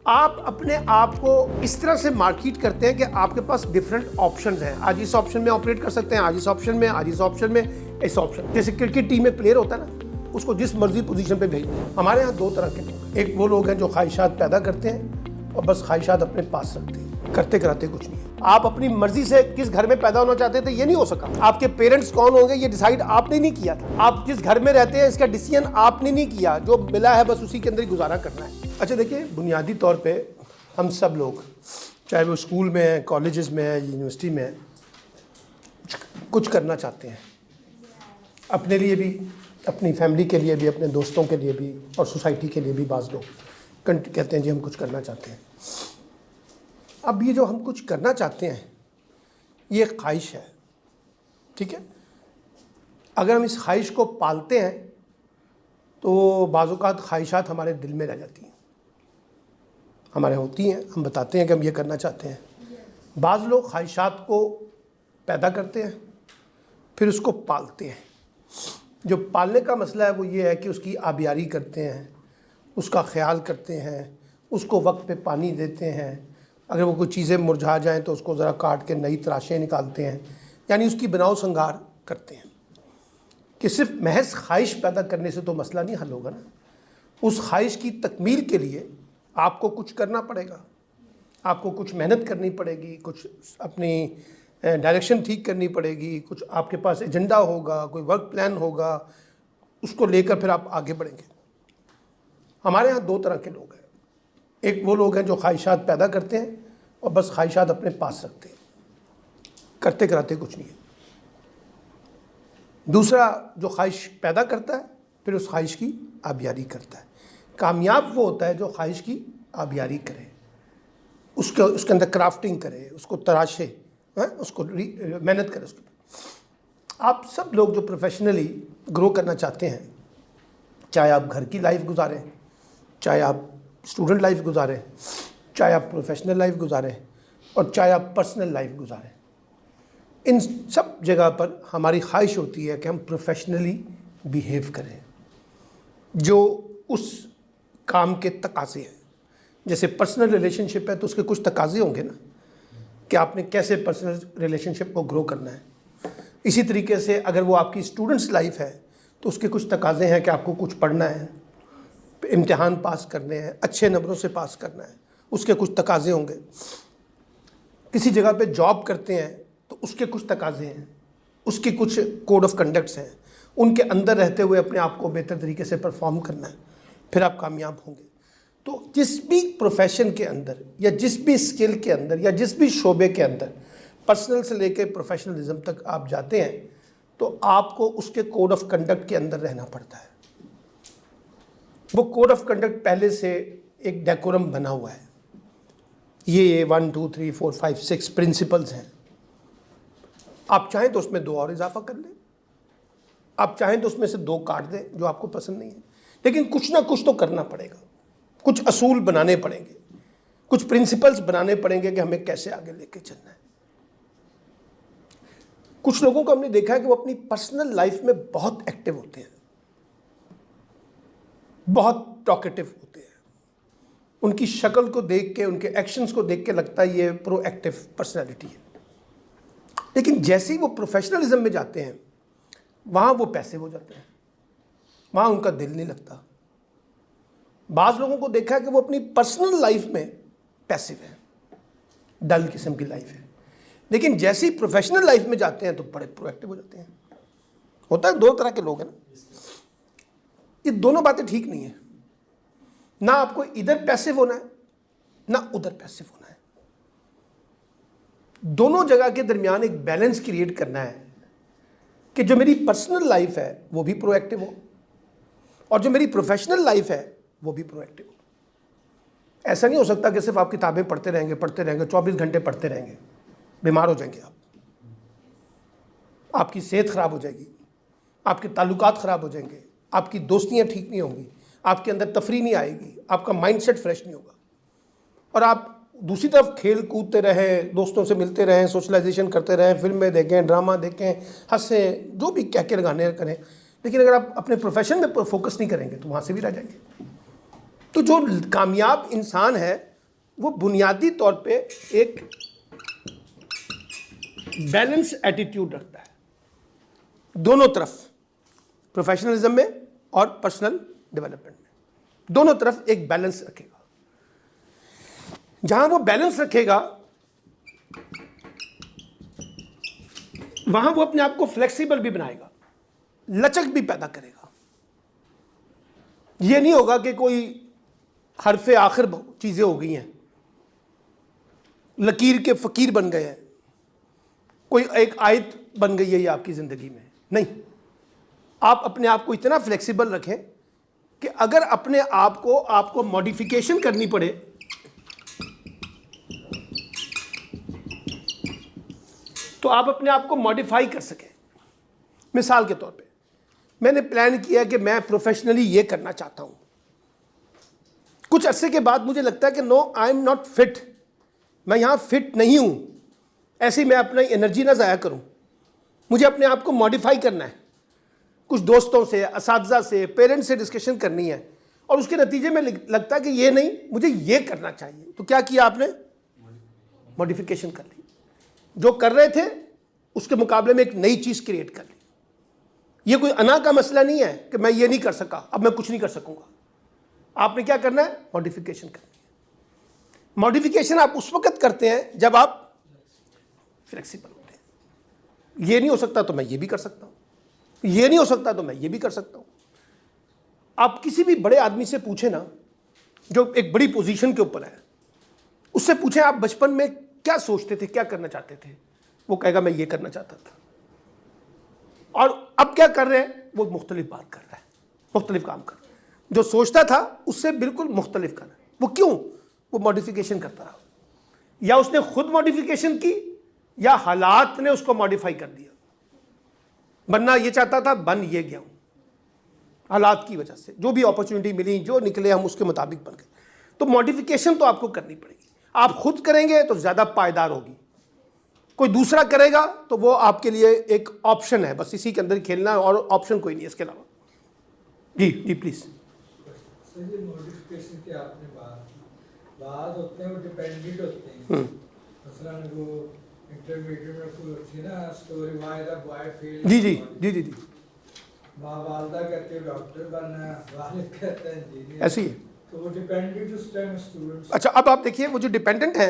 आप अपने आप को इस तरह से मार्केट करते हैं कि आपके पास डिफरेंट ऑप्शंस हैं। आज इस ऑप्शन में ऑपरेट कर सकते हैं, आज इस ऑप्शन में, आज इस ऑप्शन में, इस ऑप्शन। जैसे क्रिकेट टीम में प्लेयर होता है ना, उसको जिस मर्जी पोजीशन पे भेज दें। हमारे यहाँ दो तरह के लोग, एक वो लोग हैं जो ख्वाहिशात पैदा करते हैं और बस ख्वाहिशात अपने पास रखते हैं, करते कराते कुछ नहीं है। आप अपनी मर्जी से किस घर में पैदा होना चाहते थे ये नहीं हो सका। आपके पेरेंट्स कौन होंगे ये डिसाइड आपने नहीं किया था। आप जिस घर में रहते हैं इसका डिसीजन आपने नहीं किया, जो मिला है बस उसी के अंदर ही गुजारा करना है। अच्छा देखिए, बुनियादी तौर पे हम सब लोग, चाहे वो स्कूल में है, कॉलेजेस में है, यूनिवर्सिटी में है, कुछ करना चाहते हैं, अपने लिए भी, अपनी फैमिली के लिए भी, अपने दोस्तों के लिए भी और सोसाइटी के लिए भी। बाज़ लोग कहते हैं जी हम कुछ करना चाहते हैं। अब ये जो हम कुछ करना चाहते हैं ये ख्वाहिश है, ठीक है। अगर हम इस ख्वाहिश को पालते हैं तो बाज़ औक़ात ख्वाहिशात हमारे दिल में रह जाती हैं, हमारे होती हैं, हम बताते हैं कि हम ये करना चाहते हैं। बाज़ लोग ख्वाहिशात को पैदा करते हैं फिर उसको पालते हैं। जो पालने का मसला है वो ये है कि उसकी आबियारी करते हैं, उसका ख्याल करते हैं, उसको वक्त पे पानी देते हैं। अगर वो कोई चीज़ें मुरझा जाएं तो उसको ज़रा काट के नई तराशें निकालते हैं, यानी उसकी बनाओ संगार करते हैं। कि सिर्फ महज ख्वाहिश पैदा करने से तो मसला नहीं हल होगा ना। उस ख्वाहिश की तकमील के लिए आपको कुछ करना पड़ेगा, आपको कुछ मेहनत करनी पड़ेगी, कुछ अपनी डायरेक्शन ठीक करनी पड़ेगी, कुछ आपके पास एजेंडा होगा, कोई वर्क प्लान होगा, उसको लेकर फिर आप आगे बढ़ेंगे। हमारे यहाँ दो तरह के लोग हैं, एक वो लोग हैं जो ख्वाहिशात पैदा करते हैं और बस ख्वाहिशात अपने पास रखते हैं, करते कराते कुछ नहीं है। दूसरा जो ख्वाहिश पैदा करता है फिर उस ख्वाहिश की आबियारी करता है। कामयाब वो होता है जो ख्वाहिश की आबियारी करे, उसके अंदर क्राफ्टिंग करे, उसको तराशे, उसको मेहनत करे उसके ऊपर। आप सब लोग जो प्रोफेशनली ग्रो करना चाहते हैं, चाहे आप घर की लाइफ गुजारें, चाहे आप स्टूडेंट लाइफ गुजारें, चाहे आप प्रोफेशनल लाइफ गुजारें और चाहे आप पर्सनल लाइफ गुजारें, इन सब जगह पर हमारी ख्वाहिश होती है कि हम प्रोफेशनली बिहेव करें जो उस काम के तकाज़े हैं। जैसे पर्सनल रिलेशनशिप है तो उसके कुछ तकाज़े होंगे ना कि आपने कैसे पर्सनल रिलेशनशिप को ग्रो करना है। इसी तरीके से अगर वो आपकी स्टूडेंट्स लाइफ है तो उसके कुछ तकाज़े हैं कि आपको कुछ पढ़ना है, इम्तिहान पास करने हैं, अच्छे नंबरों से पास करना है, उसके कुछ तकाज़े होंगे। किसी जगह पे जॉब करते हैं तो उसके कुछ तकाज़े हैं, उसके कुछ कोड ऑफ कंडक्ट्स हैं, उनके अंदर रहते हुए अपने आप को बेहतर तरीके से परफॉर्म करना है, फिर आप कामयाब होंगे। तो जिस भी प्रोफेशन के अंदर या जिस भी स्किल के अंदर या जिस भी शोबे के अंदर पर्सनल से लेकर प्रोफेशनलिज्म तक आप जाते हैं तो आपको उसके कोड ऑफ कंडक्ट के अंदर रहना पड़ता है। वो कोड ऑफ कंडक्ट पहले से एक डेकोरम बना हुआ है, ये 1 2 3 4 5 6 प्रिंसिपल्स हैं। आप चाहें तो उसमें 2 और इजाफा कर लें, आप चाहें तो उसमें से 2 काट दें जो आपको पसंद नहीं है, लेकिन कुछ ना कुछ तो करना पड़ेगा। कुछ असूल बनाने पड़ेंगे, कुछ प्रिंसिपल्स बनाने पड़ेंगे कि हमें कैसे आगे लेके चलना है। कुछ लोगों को हमने देखा है कि वो अपनी पर्सनल लाइफ में बहुत एक्टिव होते हैं, बहुत टॉकेटिव होते हैं। उनकी शक्ल को देख के, उनके एक्शंस को देख के लगता है ये प्रोएक्टिव पर्सनैलिटी है। लेकिन जैसे ही वो प्रोफेशनलिज्म में जाते हैं वहाँ वो पैसिव हो जाते हैं, वहाँ उनका दिल नहीं लगता। बाज़ लोगों को देखा है कि वो अपनी पर्सनल लाइफ में पैसिव है, डल किस्म की लाइफ है, लेकिन जैसे ही प्रोफेशनल लाइफ में जाते हैं तो बड़े प्रोएक्टिव हो जाते हैं। होता है, 2 तरह के लोग हैं ना। ये दोनों बातें ठीक नहीं है, ना आपको इधर पैसिव होना है ना उधर पैसिव होना है। दोनों जगह के दरमियान एक बैलेंस क्रिएट करना है कि जो मेरी पर्सनल लाइफ है वो भी प्रोएक्टिव हो और जो मेरी प्रोफेशनल लाइफ है वो भी प्रोएक्टिव हो। ऐसा नहीं हो सकता कि सिर्फ आप किताबें पढ़ते रहेंगे 24 घंटे पढ़ते रहेंगे, बीमार हो जाएंगे आप, आपकी सेहत ख़राब हो जाएगी, आपके ताल्लुकात ख़राब हो जाएंगे, आपकी दोस्तियाँ ठीक नहीं होंगी, आपके अंदर तफरी नहीं आएगी, आपका माइंडसेट फ्रेश नहीं होगा। और आप दूसरी तरफ खेल कूदते रहें, दोस्तों से मिलते रहें, सोशलाइजेशन करते रहें, फिल्में देखें, ड्रामा देखें, हंसें, जो भी कह के लगाने करें, लेकिन अगर आप अपने प्रोफेशन में फोकस नहीं करेंगे तो वहाँ से भी रह जाएंगे। तो जो कामयाब इंसान है वो बुनियादी तौर पे एक बैलेंस एटीट्यूड रखता है दोनों तरफ, प्रोफेशनलिज्म में और पर्सनल डेवलपमेंट में, दोनों तरफ एक बैलेंस रखेगा। जहां वो बैलेंस रखेगा वहां वो अपने आप को फ्लेक्सिबल भी बनाएगा, लचक भी पैदा करेगा। ये नहीं होगा कि कोई हरफे आखिर चीजें हो गई हैं, लकीर के फकीर बन गए हैं, कोई एक आयत बन गई है ये आपकी जिंदगी में। नहीं, आप अपने आप को इतना फ्लेक्सिबल रखें कि अगर अपने आप को आपको मॉडिफिकेशन करनी पड़े तो आप अपने आप को मॉडिफाई कर सकें। मिसाल के तौर पे मैंने प्लान किया कि मैं प्रोफेशनली ये करना चाहता हूं, कुछ अरसे के बाद मुझे लगता है कि no, I am not fit, मैं यहां फिट नहीं हूं, ऐसी मैं अपनी एनर्जी ना ज़ाया करूं, मुझे अपने आप को मॉडिफाई करना है। कुछ दोस्तों से, असातिज़ा से, पेरेंट्स से डिस्कशन करनी है और उसके नतीजे में लगता है कि ये नहीं, मुझे ये करना चाहिए। तो क्या किया आपने? मॉडिफिकेशन कर ली, जो कर रहे थे उसके मुकाबले में एक नई चीज़ क्रिएट कर ली। ये कोई अना का मसला नहीं है कि मैं ये नहीं कर सका, अब मैं कुछ नहीं कर सकूंगा। आपने क्या करना है? मॉडिफिकेशन करनी है। मॉडिफिकेशन आप उस वक्त करते हैं जब आप फ्लेक्सिबल होते हैं। ये नहीं हो सकता तो मैं ये भी कर सकता हूं, ये नहीं हो सकता तो मैं ये भी कर सकता हूं। आप किसी भी बड़े आदमी से पूछे ना, जो एक बड़ी पोजीशन के ऊपर है, उससे पूछें आप बचपन में क्या सोचते थे, क्या करना चाहते थे, वो कहेगा मैं ये करना चाहता था। और अब क्या कर रहे हैं? वो मुख्तलिफ बात कर रहा है, मुख्तलिफ काम कर रहा है। जो सोचता था उससे बिल्कुल मुख्तलिफ कर रहा है। वो क्यों? वो मॉडिफिकेशन करता रहा, या उसने खुद मॉडिफिकेशन की या हालात ने उसको मॉडिफाई कर दिया। बनना ये चाहता था, बन ये गया हूं, हालात की वजह से जो भी अपॉर्चुनिटी मिली, जो निकले हम उसके मुताबिक बन गए। तो मॉडिफिकेशन तो आपको करनी पड़ेगी। आप खुद करेंगे तो ज़्यादा पायदार होगी, कोई दूसरा करेगा तो वो आपके लिए एक ऑप्शन है, बस इसी के अंदर खेलना है और ऑप्शन कोई नहीं है इसके अलावा। जी जी प्लीज़। मॉडिफिकेशन की आपने बात होते हैं, वो डिपेंडेंट होते हैं। मसलन वो इंटरमीडिएट में कोई होती है ना story, why the boy fail. जी जी जी जी जी, माँ वालदा कहते हैं डॉक्टर बनना, वालिद कहते हैं इंजीनियर, ऐसे ही है। तो वो डिपेंडेंट उस टाइम स्टूडेंट्स। अच्छा, अब आप देखिए वो जो डिपेंडेंट है,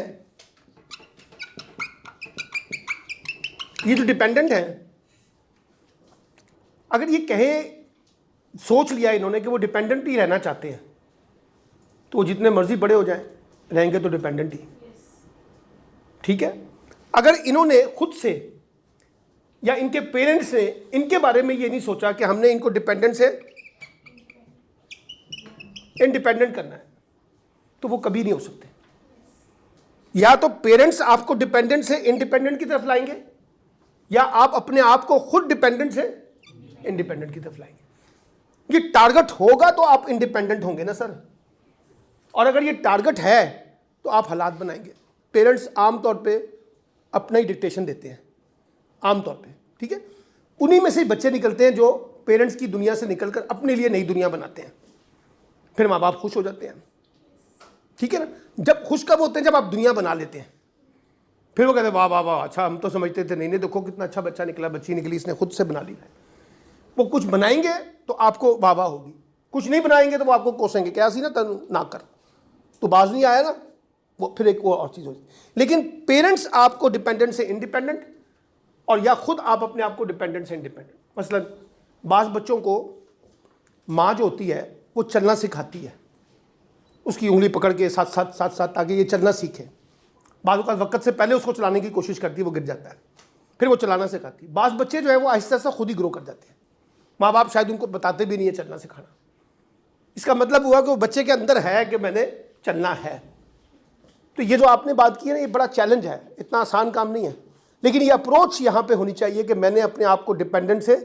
ये जो डिपेंडेंट है, अगर ये कहे, सोच लिया इन्होंने कि वो डिपेंडेंट ही रहना चाहते हैं, तो वो जितने मर्जी बड़े हो जाएं, रहेंगे तो डिपेंडेंट ही। ठीक है। अगर इन्होंने खुद से या इनके पेरेंट्स ने इनके बारे में ये नहीं सोचा कि हमने इनको डिपेंडेंट से इंडिपेंडेंट करना है, तो वो कभी नहीं हो सकते। या तो पेरेंट्स आपको डिपेंडेंट से इंडिपेंडेंट की तरफ लाएंगे, या आप अपने आप को खुद डिपेंडेंट से इंडिपेंडेंट की तरफ लाएंगे। ये टारगेट होगा तो आप इंडिपेंडेंट होंगे ना सर, और अगर ये टारगेट है तो आप हालात बनाएंगे। पेरेंट्स आमतौर पे अपना ही डिक्टेशन देते हैं, आमतौर पे, ठीक है। उन्हीं में से बच्चे निकलते हैं जो पेरेंट्स की दुनिया से निकलकर अपने लिए नई दुनिया बनाते हैं, फिर माँ बाप खुश हो जाते हैं, ठीक है ना। जब खुश कब होते हैं? जब आप दुनिया बना लेते हैं, फिर वो कहते हैं वाह वाह वाह, अच्छा हम तो समझते थे, नहीं नहीं देखो कितना अच्छा बच्चा निकला, बच्ची निकली, इसने खुद से बना लिया। वो कुछ बनाएंगे तो आपको वाह वाह होगी, कुछ नहीं बनाएंगे तो वो आपको कोसेंगे, क्या सी ना तनु ना कर, तो बाज नहीं आया ना, वो फिर एक वो और चीज़ होगी। लेकिन पेरेंट्स आपको डिपेंडेंट से इंडिपेंडेंट, और या खुद आप अपने आप को डिपेंडेंट से इंडिपेंडेंट। मसलन बाज़ बच्चों को माँ जो होती है वो चलना सिखाती है, उसकी उंगली पकड़ के साथ साथ साथ साथ ताकि ये चलना सीखे। बाज़ वक्त से पहले उसको चलाने की कोशिश करती है, वो गिर जाता है, फिर वो चलाना सिखाती है। बाज़ बच्चे जो है वो आहिस्ता आहिस्ता खुद ही ग्रो कर जाते हैं, माँ बाप शायद उनको बताते भी नहीं है चलना सिखाना। इसका मतलब हुआ कि वो बच्चे के अंदर है कि मैंने चलना है। तो ये जो आपने बात की है ना, ये बड़ा चैलेंज है, इतना आसान काम नहीं है। लेकिन ये अप्रोच यहाँ पे होनी चाहिए कि मैंने अपने आप को डिपेंडेंट से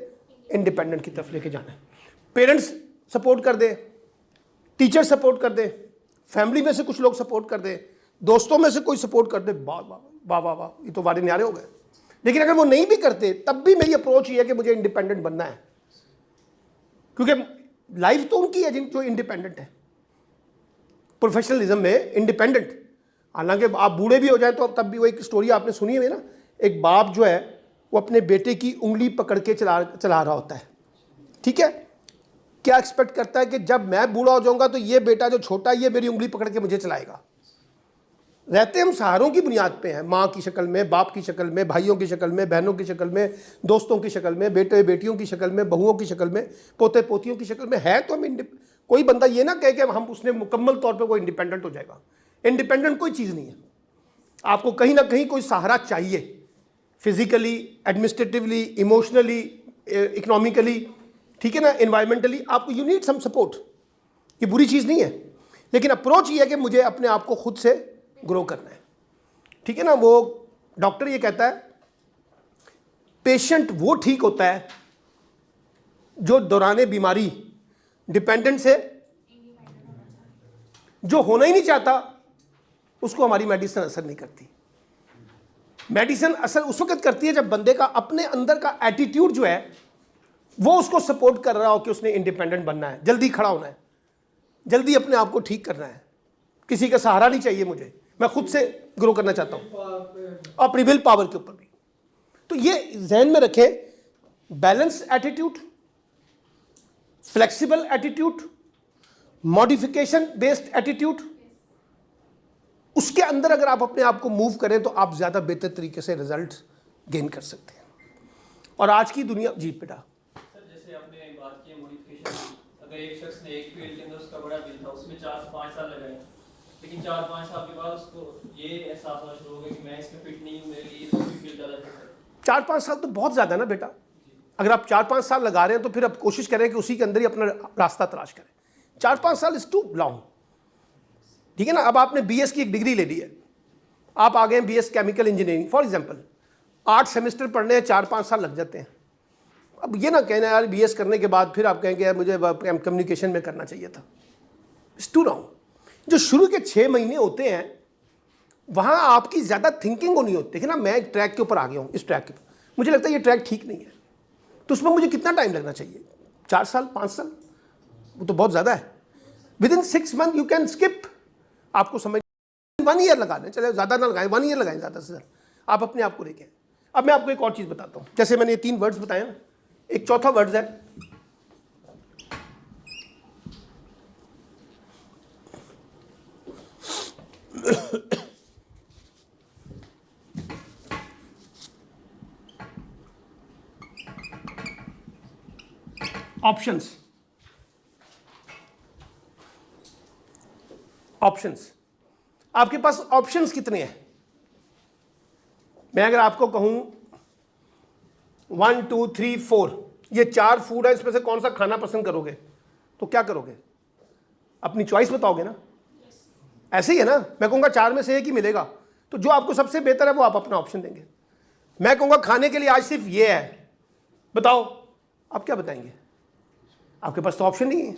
इंडिपेंडेंट की तरफ लेके जाना है। पेरेंट्स सपोर्ट कर दे, टीचर सपोर्ट कर दे, फैमिली में से कुछ लोग सपोर्ट कर दे, दोस्तों में से कोई सपोर्ट कर दे, वाह वाह वाह वाह वाह, ये तो वारे न्यारे हो गए। लेकिन अगर वो नहीं भी करते तब भी मेरी अप्रोच ये है कि मुझे इंडिपेंडेंट बनना है, क्योंकि लाइफ तो उनकी है जो इंडिपेंडेंट है। प्रोफेशनलिज्म में इंडिपेंडेंट, हालांकि आप बूढ़े भी हो जाए तो तब भी वो एक स्टोरी आपने सुनी है ना, एक बाप जो है वो अपने बेटे की उंगली पकड़ के चला रहा होता है, ठीक है। क्या एक्सपेक्ट करता है कि जब मैं बूढ़ा हो जाऊंगा तो ये बेटा जो छोटा है ये मेरी उंगली पकड़ के मुझे चलाएगा। रहते हम सहारों की बुनियाद पे हैं, माँ की शक्ल में, बाप की शक्ल में, भाइयों की शक्ल में, बहनों की शक्ल में, दोस्तों की शक्ल में, बेटे बेटियों की शक्ल में, बहुओं की शक्ल में, पोते पोतियों की शक्ल में है। तो हम कोई बंदा ये ना कहे कि हम उसने मुकम्मल तौर पे वो इंडिपेंडेंट हो जाएगा। इंडिपेंडेंट कोई चीज़ नहीं है, आपको कहीं ना कहीं कोई सहारा चाहिए, फिजिकली, एडमिनिस्ट्रेटिवली, इमोशनली, इकोनॉमिकली, ठीक है ना, इन्वायरमेंटली, आपको यू नीड सम सपोर्ट। ये बुरी चीज़ नहीं है, लेकिन अप्रोच ये है कि मुझे अपने आप को खुद से ग्रो करना है, ठीक है ना। वो डॉक्टर ये कहता है पेशेंट वो ठीक होता है जो दौरान बीमारी डिपेंडेंट से, जो होना ही नहीं चाहता उसको हमारी मेडिसिन असर नहीं करती। मेडिसिन असर उस वक्त करती है जब बंदे का अपने अंदर का एटीट्यूड जो है वो उसको सपोर्ट कर रहा हो कि उसने इंडिपेंडेंट बनना है, जल्दी खड़ा होना है, जल्दी अपने आप को ठीक करना है, किसी का सहारा नहीं चाहिए मुझे, मैं खुद से ग्रो करना चाहता हूँ, अपनी विल पावर के ऊपर भी। तो ये जहन में रखें, balance attitude, flexible attitude, modification based attitude, उसके अंदर अगर आप अपने आप को मूव करें तो आप ज़्यादा बेहतर तरीके से रिजल्ट गेन कर सकते हैं। और आज की दुनिया, जी बेटा, सर जैसे आपने बात की मॉडिफिकेशन, अगर एक शख्स ने एक फील्ड के अंदर उसका बड़ा दिल था, उसमें 4 से 5 साल लगाए, लेकिन 4-5 साल के बाद उसको ये एहसास होना शुरू हो गया कि मैं इसमें फिट नहीं हूँ, मेरे लिए दूसरी फील्ड ज़्यादा फिट है। 4-5 साल तो बहुत ज़्यादा है ना बेटा। अगर आप 4-5 साल लगा रहे हैं तो फिर आप कोशिश करें कि उसी के अंदर ही अपना रास्ता तलाश करें। 4-5 साल इज टू लॉन्ग, ठीक है ना। अब आपने बीएस की एक डिग्री ले ली है, आप आ गए BS chemical engineering for example, 8 semester पढ़ने हैं, 4-5 साल लग जाते हैं। अब ये ना कहना यार बीएस करने के बाद फिर आप कहेंगे यार मुझे कम्युनिकेशन में करना चाहिए था, इट्स टू लॉन्ग। जो शुरू के 6 महीने होते हैं वहाँ आपकी ज़्यादा थिंकिंग होनी होती है। देखिए ना, मैं एक ट्रैक के ऊपर आ गया हूँ, इस ट्रैक के ऊपर मुझे लगता है ये ट्रैक ठीक नहीं है, तो उसमें मुझे कितना टाइम लगना चाहिए, 4 साल 5 साल, वो तो बहुत ज़्यादा है। With in 6 month you can skip, आपको समझ 1 ईयर लगा दें, चले ज़्यादा ना लगाएं, 1 ईयर लगाएं ज़्यादा से ज़्यादा, आप अपने आप को लेके। अब मैं आपको एक और चीज़ बताता हूँ, जैसे मैंने ये 3 वर्ड्स बताए ना, एक चौथा वर्ड्स है ऑप्शंस। ऑप्शंस, आपके पास ऑप्शंस कितने हैं? मैं अगर आपको कहूं 1 2 3 4 ये 4 फूड है, इसमें से कौन सा खाना पसंद करोगे, तो क्या करोगे? अपनी चॉइस बताओगे ना, ऐसे ही है ना। मैं कहूँगा 4 में से एक ही मिलेगा, तो जो आपको सबसे बेहतर है वो आप अपना ऑप्शन देंगे। मैं कहूँगा खाने के लिए आज सिर्फ ये है, बताओ आप क्या बताएंगे? आपके पास तो ऑप्शन नहीं है।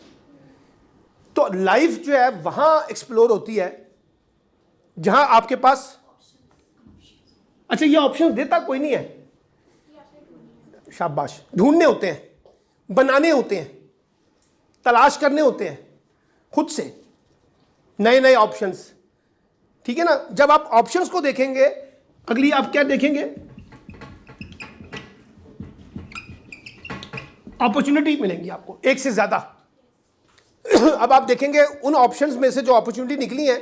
तो लाइफ जो है वहां एक्सप्लोर होती है जहां आपके पास, अच्छा ये ऑप्शन देता कोई नहीं है, शाबाश, ढूंढने होते हैं, बनाने होते हैं, तलाश करने होते हैं खुद से नए नए ऑप्शंस, ठीक है ना। जब आप ऑप्शंस को देखेंगे, अगली आप क्या देखेंगे? अपॉर्चुनिटी मिलेंगी आपको एक से ज्यादा। अब आप देखेंगे उन ऑप्शंस में से जो अपॉर्चुनिटी निकली है,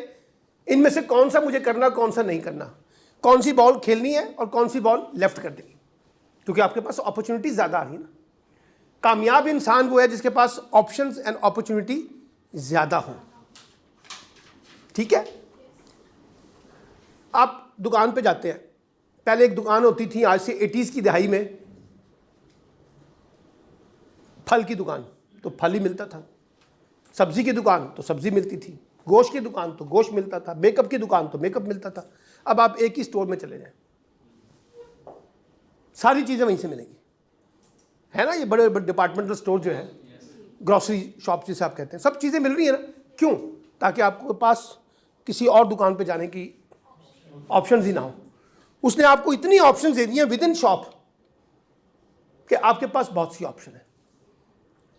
इनमें से कौन सा मुझे करना, कौन सा नहीं करना, कौन सी बॉल खेलनी है और कौन सी बॉल लेफ्ट कर देनी, क्योंकि आपके पास अपॉर्चुनिटी ज्यादा आ रही है ना। कामयाब इंसान वो है जिसके पास ऑप्शंस एंड अपॉर्चुनिटी ज्यादा हो, ठीक है। आप दुकान पे जाते हैं, पहले एक दुकान होती थी, आज से 80s की दहाई में, फल की दुकान तो फल ही मिलता था, सब्जी की दुकान तो सब्जी मिलती थी, गोश्त की दुकान तो गोश्त मिलता था, मेकअप की दुकान तो मेकअप मिलता था। अब आप एक ही स्टोर में चले जाएं, सारी चीज़ें वहीं से मिलेंगी, है ना। ये बड़े बड़े डिपार्टमेंटल स्टोर जो है, ग्रॉसरी शॉप जिसे आप कहते हैं, सब चीज़ें मिल रही है ना। क्यों? ताकि आपके पास किसी और दुकान पे जाने की ऑप्शंस ही ना हो। उसने आपको इतनी ऑप्शंस दे दी हैं विद इन शॉप कि आपके पास बहुत सी ऑप्शन है।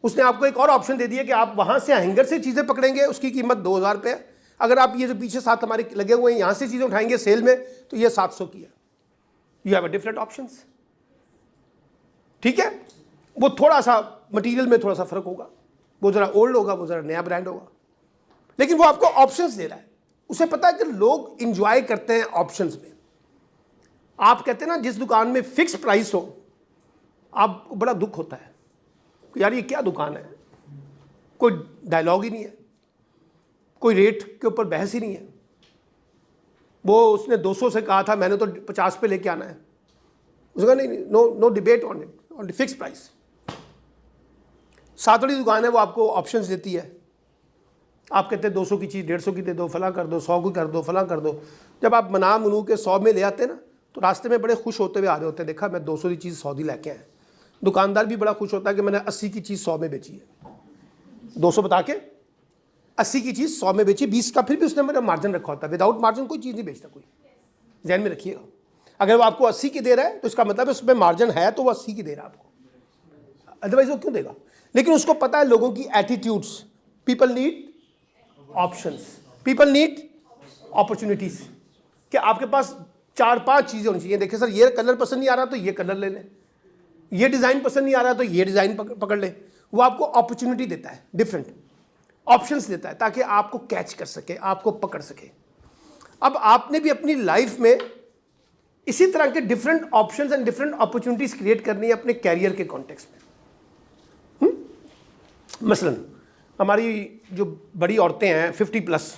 उसने आपको एक और ऑप्शन दे दिया कि आप वहाँ से हैंगर से चीज़ें पकड़ेंगे, उसकी कीमत 2000 रुपये है, अगर आप ये जो पीछे 7 हमारे लगे हुए हैं यहाँ से चीज़ें उठाएंगे सेल में तो ये 700 की है। You have a different options, ठीक है। वो थोड़ा सा मटेरियल में थोड़ा सा फर्क होगा, वो ज़रा ओल्ड होगा, वो ज़रा नया ब्रांड होगा, लेकिन वो आपको ऑप्शंस दे रहा है। उसे पता है कि लोग इंजॉय करते हैं ऑप्शंस में। आप कहते हैं ना जिस दुकान में फिक्स प्राइस हो, आपको बड़ा दुख होता है कि यार ये क्या दुकान है, कोई डायलॉग ही नहीं है, कोई रेट के ऊपर बहस ही नहीं है। वो उसने 200 से कहा था, मैंने तो 50 पे लेके आना है। उसने कहा नहीं, no debate on it, on the fix price. 7 वाली दुकान है, वो आपको ऑप्शंस देती है। आप कहते हैं 200 की चीज़ 150 की दे दो, फला कर दो, 100 की कर दो, फला कर दो। जब आप मना मनू के 100 में ले आते हैं ना, तो रास्ते में बड़े खुश होते हुए आ रहे होते हैं, देखा मैं 200 की चीज़ 100 की लेके आया। दुकानदार भी बड़ा खुश होता है कि मैंने 80 की चीज़ 100 में बेची है। 200 बता के 80 की चीज़ 100 में बेची, 20 का फिर भी उसने मेरा मार्जिन रखा होता है। विदाउट मार्जिन कोई चीज़ नहीं बेचता कोई, ध्यान में रखिएगा। अगर वो आपको 80 की दे रहा है तो इसका मतलब है उसमें मार्जिन है, तो वो 80 की दे रहा है आपको, अदरवाइज वो क्यों देगा। लेकिन उसको पता है लोगों की attitudes. People need options, people need opportunities, कि आपके पास 4-5 चीज़ें होनी चाहिए। देखिए सर, ये कलर पसंद नहीं आ रहा तो ये कलर ले लें, ये डिज़ाइन पसंद नहीं आ रहा तो ये डिज़ाइन पकड़ ले। वो आपको अपॉर्चुनिटी देता है, डिफरेंट ऑप्शंस देता है, ताकि आपको कैच कर सके, आपको पकड़ सके। अब आपने भी अपनी लाइफ में इसी तरह के different options and different opportunities create करनी है अपने कैरियर के कॉन्टेक्स्ट में। मसलन हमारी जो बड़ी औरतें हैं 50+,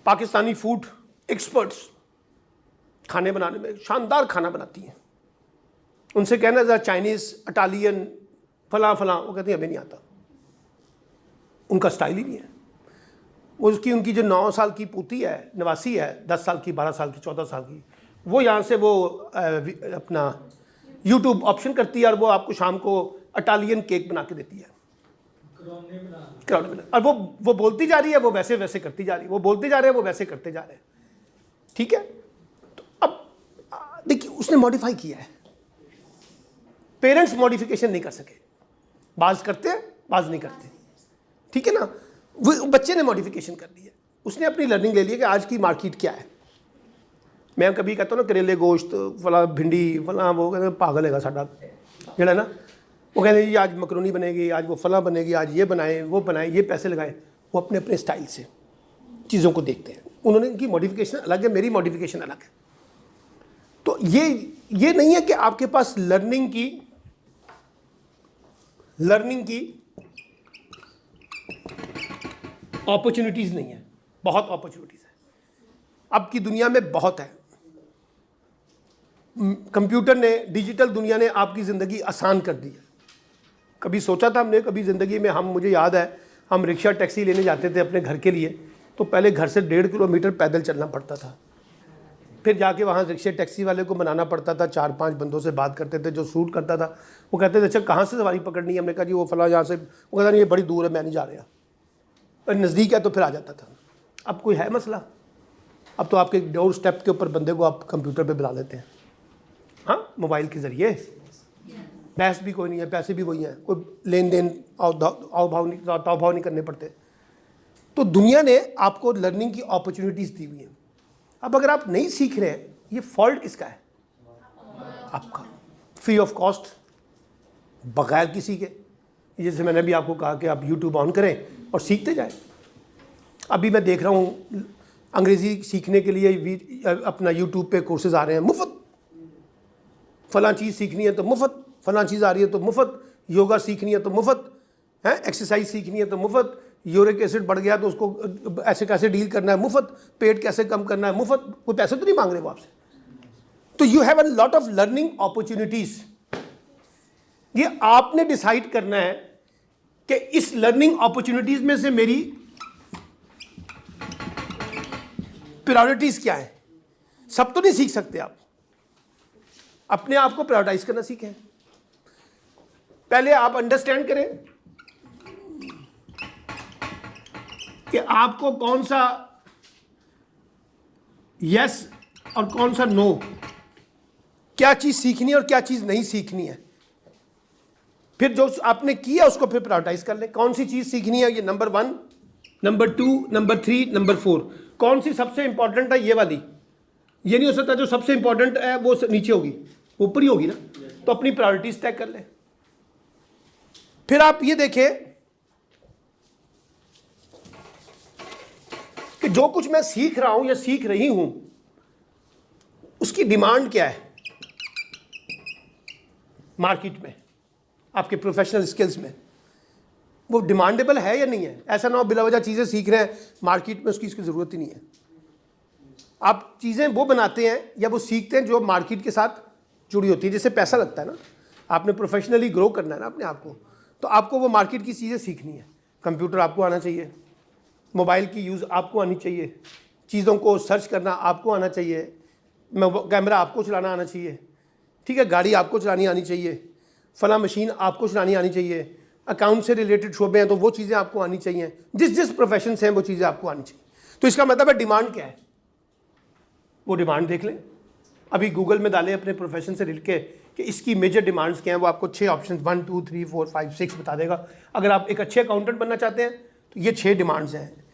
पाकिस्तानी फूड एक्सपर्ट्स, खाने बनाने में शानदार खाना बनाती हैं। उनसे कहना ज़रा चाइनीज़, इटालियन, फला फला, वो कहती हैं हमें नहीं आता, उनका स्टाइल ही नहीं है। उनकी जो 9 साल की पोती है, नवासी है, 10 साल की, 12 साल की, 14 साल की, वो यहाँ से वो अपना यूट्यूब ऑप्शन करती है और वो आपको शाम को इटालियन केक बना के देती है। और वो बोलती जा रही है, वो वैसे वैसे करती जा रही है, वो बोलते जा रहे हैं, वो वैसे करते जा रहे हैं, ठीक है। तो अब देखिए उसने मॉडिफाई किया है। पेरेंट्स मॉडिफिकेशन नहीं कर सके, बाज करते हैं, बाज नहीं करते, ठीक है ना। वो बच्चे ने मॉडिफिकेशन कर दी है, उसने अपनी लर्निंग ले ली है कि आज की मार्केट क्या है। मैं कभी कहता हूँ ना करेले गोश्त, फला भिंडी, फला, वो कहते पागल है साडा जड़ा ना, वो कहते हैं जी आज मकरोनी बनेगी, आज वो फला बनेगी, आज ये बनाएं, वो बनाएं, ये पैसे लगाएं। वो अपने अपने स्टाइल से चीज़ों को देखते हैं। उन्होंने इनकी मॉडिफिकेशन अलग है, मेरी मॉडिफिकेशन अलग है। तो ये नहीं है कि आपके पास लर्निंग की अपॉर्चुनिटीज़ नहीं है, बहुत अपॉर्चुनिटीज़ है। अब की दुनिया में बहुत है। कंप्यूटर ने, डिजिटल दुनिया ने आपकी ज़िंदगी आसान कर दी है। कभी सोचा था हमने, कभी ज़िंदगी में मुझे याद है हम रिक्शा टैक्सी लेने जाते थे अपने घर के लिए, तो पहले घर से 1.5 किलोमीटर पैदल चलना पड़ता था, फिर जाके वहाँ रिक्शा टैक्सी वाले को मनाना पड़ता था, 4-5 बंदों से बात करते थे, जो सूट करता था। वो कहते थे अच्छा कहाँ से सवारी पकड़नी है, हमने कहा जी वो फला यहाँ से, वो कहता नहीं ये बड़ी दूर है, मैं नहीं जा रहा, और नज़दीक है तो फिर आ जाता था। अब कोई है मसला, अब तो आपके डोर स्टेप के ऊपर बंदे को आप कंप्यूटर पे बुला लेते हैं, हाँ, मोबाइल के ज़रिए। बहस भी कोई नहीं है, पैसे भी वही हैं, कोई लेन देन ताव भाव नहीं करने पड़ते। तो दुनिया ने आपको लर्निंग की अपॉर्चुनिटीज़ दी हुई हैं। अब अगर आप नहीं सीख रहे हैं, ये फॉल्ट किसका है? आपका। फ्री ऑफ कॉस्ट, बगैर किसी के। जैसे मैंने भी आपको कहा कि आप यूट्यूब ऑन करें और सीखते जाएं। अभी मैं देख रहा हूँ अंग्रेज़ी सीखने के लिए अपना यूट्यूब पे कोर्सेज आ रहे हैं मुफ्त। फ़लाँ चीज़ सीखनी है तो मुफ्त, फ़लाँ चीज़ आ रही है तो मुफ्त, योगा सीखनी है तो मुफ्त है, एक्सरसाइज सीखनी है तो मुफ्त, यूरिक एसिड बढ़ गया तो उसको ऐसे कैसे डील करना है मुफ्त, पेट कैसे कम करना है मुफ्त। कोई पैसे तो नहीं मांग रहे वो आपसे। तो you have a lot of learning opportunities. ये आपने डिसाइड करना है कि इस लर्निंग अपॉर्चुनिटीज़ में से मेरी प्रायोरिटीज़ क्या है। सब तो नहीं सीख सकते आप, अपने आप को प्रायोरिटाइज करना सीखें। पहले आप अंडरस्टैंड करें कि आपको कौन सा यस और कौन सा नो, क्या चीज़ सीखनी है और क्या चीज़ नहीं सीखनी है। फिर जो आपने किया उसको फिर प्रायोरिटाइज कर लें, कौन सी चीज़ सीखनी है, ये नंबर 1, नंबर 2, नंबर 3, नंबर 4। कौन सी सबसे इंपॉर्टेंट है? ये वाली। ये नहीं हो सकता जो सबसे इंपॉर्टेंट है वो नीचे होगी, ऊपर ही होगी ना। तो अपनी प्रायोरिटीज तय कर लें। फिर आप ये देखें कि जो कुछ मैं सीख रहा हूं या सीख रही हूं उसकी डिमांड क्या है मार्केट में, आपके प्रोफेशनल स्किल्स में। वो डिमांडेबल है या नहीं है? ऐसा ना हो बिला वजह चीज़ें सीख रहे हैं मार्केट में, उसकी ज़रूरत ही नहीं है। आप चीज़ें वो बनाते हैं या वो सीखते हैं जो मार्केट के साथ जुड़ी होती है, जिससे पैसा लगता है ना। आपने प्रोफेशनली ग्रो करना है ना अपने आप को, तो आपको वो मार्केट की चीज़ें सीखनी है। कंप्यूटर आपको आना चाहिए, मोबाइल की यूज़ आपको आनी चाहिए, चीज़ों को सर्च करना आपको आना चाहिए, कैमरा आपको चलाना आना चाहिए, ठीक है, गाड़ी आपको चलानी आनी चाहिए, फला मशीन आपको चलानी आनी चाहिए, अकाउंट से रिलेटेड शोबे हैं तो वो चीज़ें आपको आनी चाहिए, जिस जिस प्रोफेशन से हैं वो चीज़ें आपको आनी चाहिए। तो इसका मतलब है डिमांड क्या है, वो डिमांड देख लें। अभी गूगल में डालें अपने प्रोफेशन से रिलेटेड कि इसकी मेजर डिमांड्स क्या हैं, वो आपको 6 ऑप्शन 1 2 3 4 5 6 बता देगा। अगर आप एक अच्छे अकाउंटेंट बनना चाहते हैं तो ये 6 डिमांड्स हैं।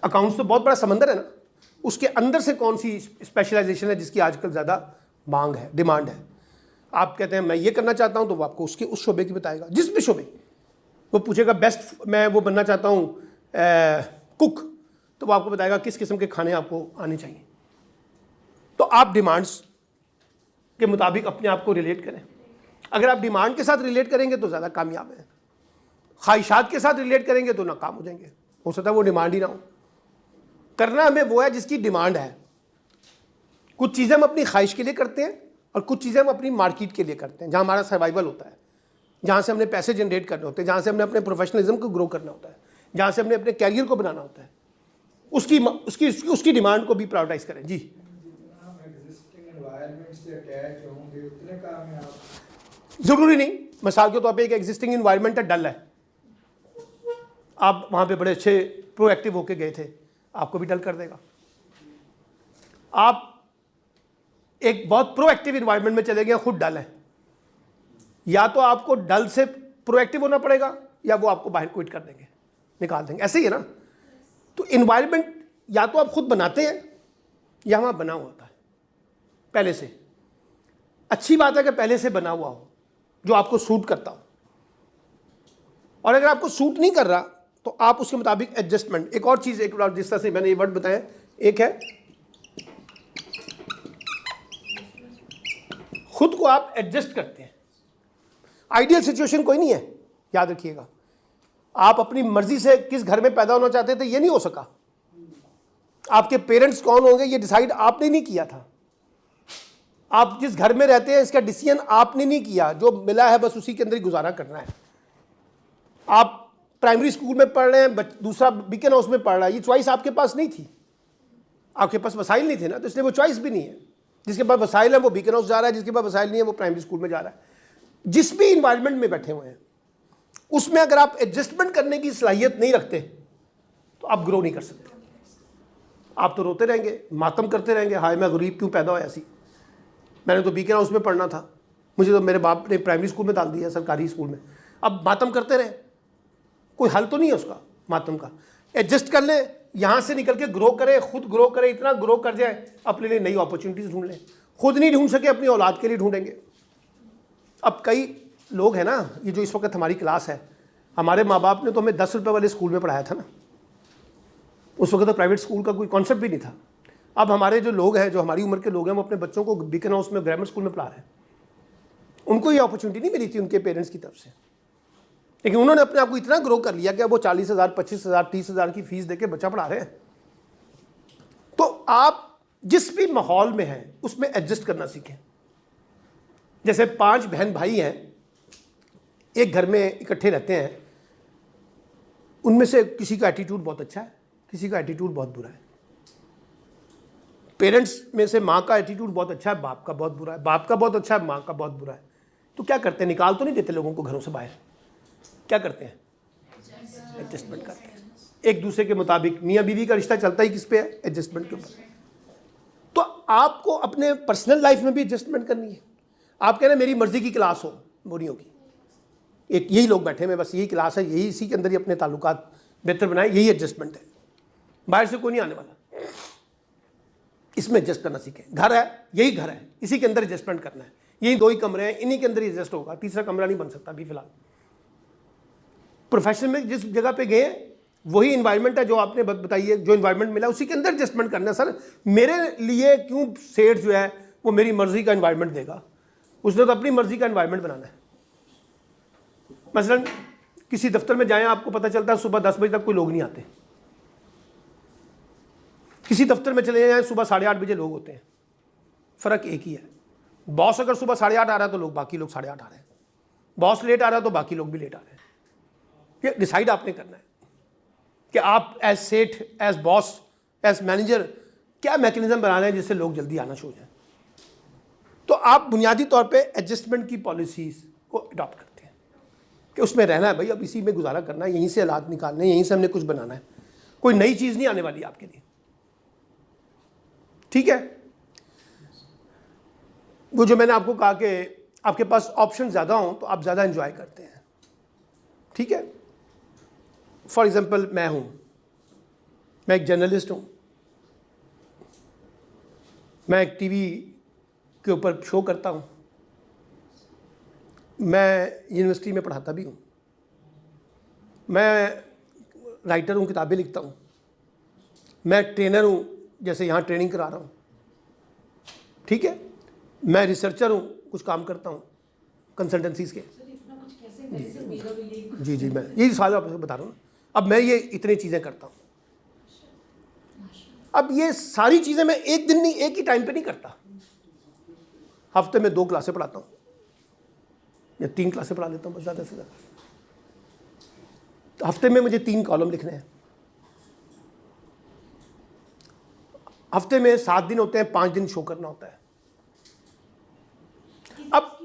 अकाउंट्स तो बहुत बड़ा समंदर है ना, उसके अंदर से कौन सी स्पेशलाइजेशन है जिसकी आजकल ज़्यादा मांग है, डिमांड है। आप कहते हैं मैं ये करना चाहता हूँ तो वो आपको उसके उस शोबे की बताएगा, जिस भी शोबे। वो पूछेगा बेस्ट मैं वो बनना चाहता हूँ कुक, तो वो आपको बताएगा किस किस्म के खाने आपको आने चाहिए। तो आप डिमांड्स के मुताबिक अपने आप को रिलेट करें। अगर आप डिमांड के साथ रिलेट करेंगे तो ज़्यादा कामयाब हैं, ख्वाहिशात के साथ रिलेट करेंगे तो नाकाम हो जाएंगे। हो सकता है वो डिमांड ही ना हो। करना हमें वो है जिसकी डिमांड है। कुछ चीज़ें हम अपनी ख्वाहिश के लिए करते हैं और कुछ चीज़ें हम अपनी मार्केट के लिए करते हैं, जहाँ हमारा सर्वाइवल होता है, जहाँ से हमने पैसे जनरेट करने होते हैं, जहाँ से हमने अपने प्रोफेशनलिज्म को ग्रो करना होता है, जहाँ से हमने अपने कैरियर को बनाना होता है। उसकी डिमांड को भी प्रायोरिटाइज करें। जी, जरूरी नहीं। मिसाल के तौर पे एक एग्जिस्टिंग इन्वायरमेंट है, डल है, आप वहाँ पे बड़े अच्छे प्रोएक्टिव होके गए थे, आपको भी डल कर देगा। आप एक बहुत प्रोएक्टिव इन्वायरमेंट में चले गए, खुद डल है, या तो आपको डल से प्रोएक्टिव होना पड़ेगा या वो आपको बाहर क्विट कर देंगे, निकाल देंगे। ऐसे ही है ना। तो इन्वायरमेंट या तो आप खुद बनाते हैं या वहाँ बना हुआ होता है पहले से। अच्छी बात है कि पहले से बना हुआ हो जो आपको सूट करता हो, और अगर आपको सूट नहीं कर रहा तो आप उसके मुताबिक एडजस्टमेंट। एक और चीज़, एक जिस तरह से मैंने ये वर्ड बताया, एक है खुद को आप एडजस्ट करते हैं। आइडियल सिचुएशन कोई नहीं है, याद रखिएगा। आप अपनी मर्जी से किस घर में पैदा होना चाहते थे ये नहीं हो सका। आपके पेरेंट्स कौन होंगे ये डिसाइड आपने नहीं किया था। आप जिस घर में रहते हैं इसका डिसीजन आपने नहीं किया, जो मिला है बस उसी के अंदर ही गुजारा करना है। आप प्राइमरी स्कूल में पढ़ रहे हैं, दूसरा बीकन हाउस में पढ़ रहा है, ये चॉइस आपके पास नहीं थी, आपके पास वसाइल नहीं थे ना, तो इसलिए वो चॉइस भी नहीं है। जिसके पास वसाइल है वो बीकन हाउस जा रहा है, जिसके पास वसाइल नहीं है वो प्राइमरी स्कूल में जा रहा है। जिस भी इन्वायरमेंट में बैठे हुए हैं उसमें अगर आप एडजस्टमेंट करने की सलाहियत नहीं रखते तो आप ग्रो नहीं कर सकते। आप तो रोते रहेंगे, मातम करते रहेंगे, हाय मैं गरीब क्यों पैदा होया सी, मैंने तो बीकन हाउस में पढ़ना था, मुझे तो मेरे बाप ने प्राइमरी स्कूल में डाल दिया, सरकारी स्कूल में। अब मातम करते रहे, कोई हल तो नहीं है उसका मातम का। एडजस्ट कर ले, यहाँ से निकल के ग्रो करे, खुद ग्रो करे, इतना ग्रो कर जाए अपने लिए नई अपॉर्चुनिटीज़ ढूंढ लें। खुद नहीं ढूंढ सके अपनी औलाद के लिए ढूंढेंगे। अब कई लोग हैं ना, ये जो इस वक्त हमारी क्लास है, हमारे माँ बाप ने तो हमें 10 रुपये वाले स्कूल में पढ़ाया था ना, उस वक्त तो प्राइवेट स्कूल का कोई कॉन्सेप्ट भी नहीं था। अब हमारे जो लोग हैं, जो हमारी उम्र के लोग हैं, वो अपने बच्चों को बीकन हाउस में ग्रामर स्कूल में पढ़ा रहे हैं। उनको ये अपॉर्चुनिटी नहीं मिली थी उनके पेरेंट्स की तरफ से, लेकिन उन्होंने अपने आप को इतना ग्रो कर लिया कि अब वो 40,000 25,000 30,000 की फीस देके बच्चा पढ़ा रहे हैं। तो आप जिस भी माहौल में हैं उसमें एडजस्ट करना सीखें। जैसे 5 बहन भाई हैं, एक घर में इकट्ठे रहते हैं, उनमें से किसी का एटीट्यूड बहुत अच्छा है, किसी का एटीट्यूड बहुत बुरा है। पेरेंट्स में से माँ का एटीट्यूड बहुत अच्छा है, बाप का बहुत बुरा है, बाप का बहुत अच्छा है, माँ का बहुत बुरा है। तो क्या करते हैं, निकाल तो नहीं देते लोगों को घरों से बाहर, क्या करते हैं, एडजस्टमेंट करते हैं। एक दूसरे के मुताबिक मियाँ बीवी का रिश्ता चलता ही किस पे है, एडजस्टमेंट के ऊपर। तो आपको अपने पर्सनल लाइफ में भी एडजस्टमेंट करनी है। आप कह रहे हैं मेरी मर्जी की क्लास हो, वो नहीं होगी। एक यही लोग बैठे हैं, बस यही क्लास है, यही इसी के अंदर ही अपने ताल्लुकात बेहतर बनाए, यही एडजस्टमेंट है। बाहर से कोई नहीं आने वाला। इसमें एडजस्ट करना सीखें। घर है, यही घर है, इसी के अंदर एडजस्टमेंट करना है। यही 2 ही कमरे हैं, इन्हीं के अंदर ही एडजस्ट होगा, तीसरा कमरा नहीं बन सकता अभी फिलहाल। प्रोफेशन में जिस जगह पे गए वही इन्वायरमेंट है जो आपने बताई है, जो इन्वायरमेंट मिला उसी के अंदर एडजस्टमेंट करना है। सर मेरे लिए क्यों सेठ जो है वो मेरी मर्जी का इन्वायरमेंट देगा, उसने तो अपनी मर्जी का इन्वायरमेंट बनाना है। मसलन किसी दफ्तर में जाएं, आपको पता चलता है सुबह 10 बजे तक कोई लोग नहीं आते। किसी दफ्तर में चले जाएं, सुबह 8:30 बजे लोग होते हैं। फ़र्क एक ही है, बॉस अगर सुबह 8:30 आ रहा है तो लोग बाकी लोग 8:30 आ रहे हैं, बॉस लेट आ रहा है तो बाकी लोग भी लेट आ रहे हैं। ये डिसाइड आपने करना है कि आप एज सेठ, एज बॉस, एज मैनेजर क्या मैकेनिज्म बना रहे हैं जिससे लोग जल्दी आना शुरू हो जाए। तो आप बुनियादी तौर पे एडजस्टमेंट की पॉलिसीज़ को अडॉप्ट करते हैं कि उसमें रहना है भाई, अब इसी में गुजारा करना है, यहीं से हालात निकालने हैं, यहीं से हमने कुछ बनाना है, कोई नई चीज़ नहीं आने वाली आपके लिए। ठीक है, वो जो मैंने आपको कहा कि आपके पास ऑप्शन ज़्यादा हों तो आप ज़्यादा एंजॉय करते हैं। ठीक है, फॉर एग्जांपल मैं एक जर्नलिस्ट हूँ, मैं एक टीवी के ऊपर शो करता हूँ, मैं यूनिवर्सिटी में पढ़ाता भी हूँ, मैं राइटर हूँ, किताबें लिखता हूँ, मैं ट्रेनर हूँ, जैसे यहाँ ट्रेनिंग करा रहा हूँ। ठीक है, मैं रिसर्चर हूँ, कुछ काम करता हूँ कंसल्टेंसीज़ के। जी मैं यही सवाल आपको बता रहा हूँ। अब मैं ये इतनी चीज़ें करता हूँ। अब ये सारी चीज़ें मैं एक दिन नहीं, एक ही टाइम पे नहीं करता। हफ्ते में 2 क्लासें पढ़ाता हूँ या 3 क्लासें पढ़ा लेता हूँ बस, ज़्यादा से ज़्यादा। तो हफ्ते में मुझे 3 कॉलम लिखने हैं। हफ्ते में 7 दिन होते हैं, 5 दिन शो करना होता है। अब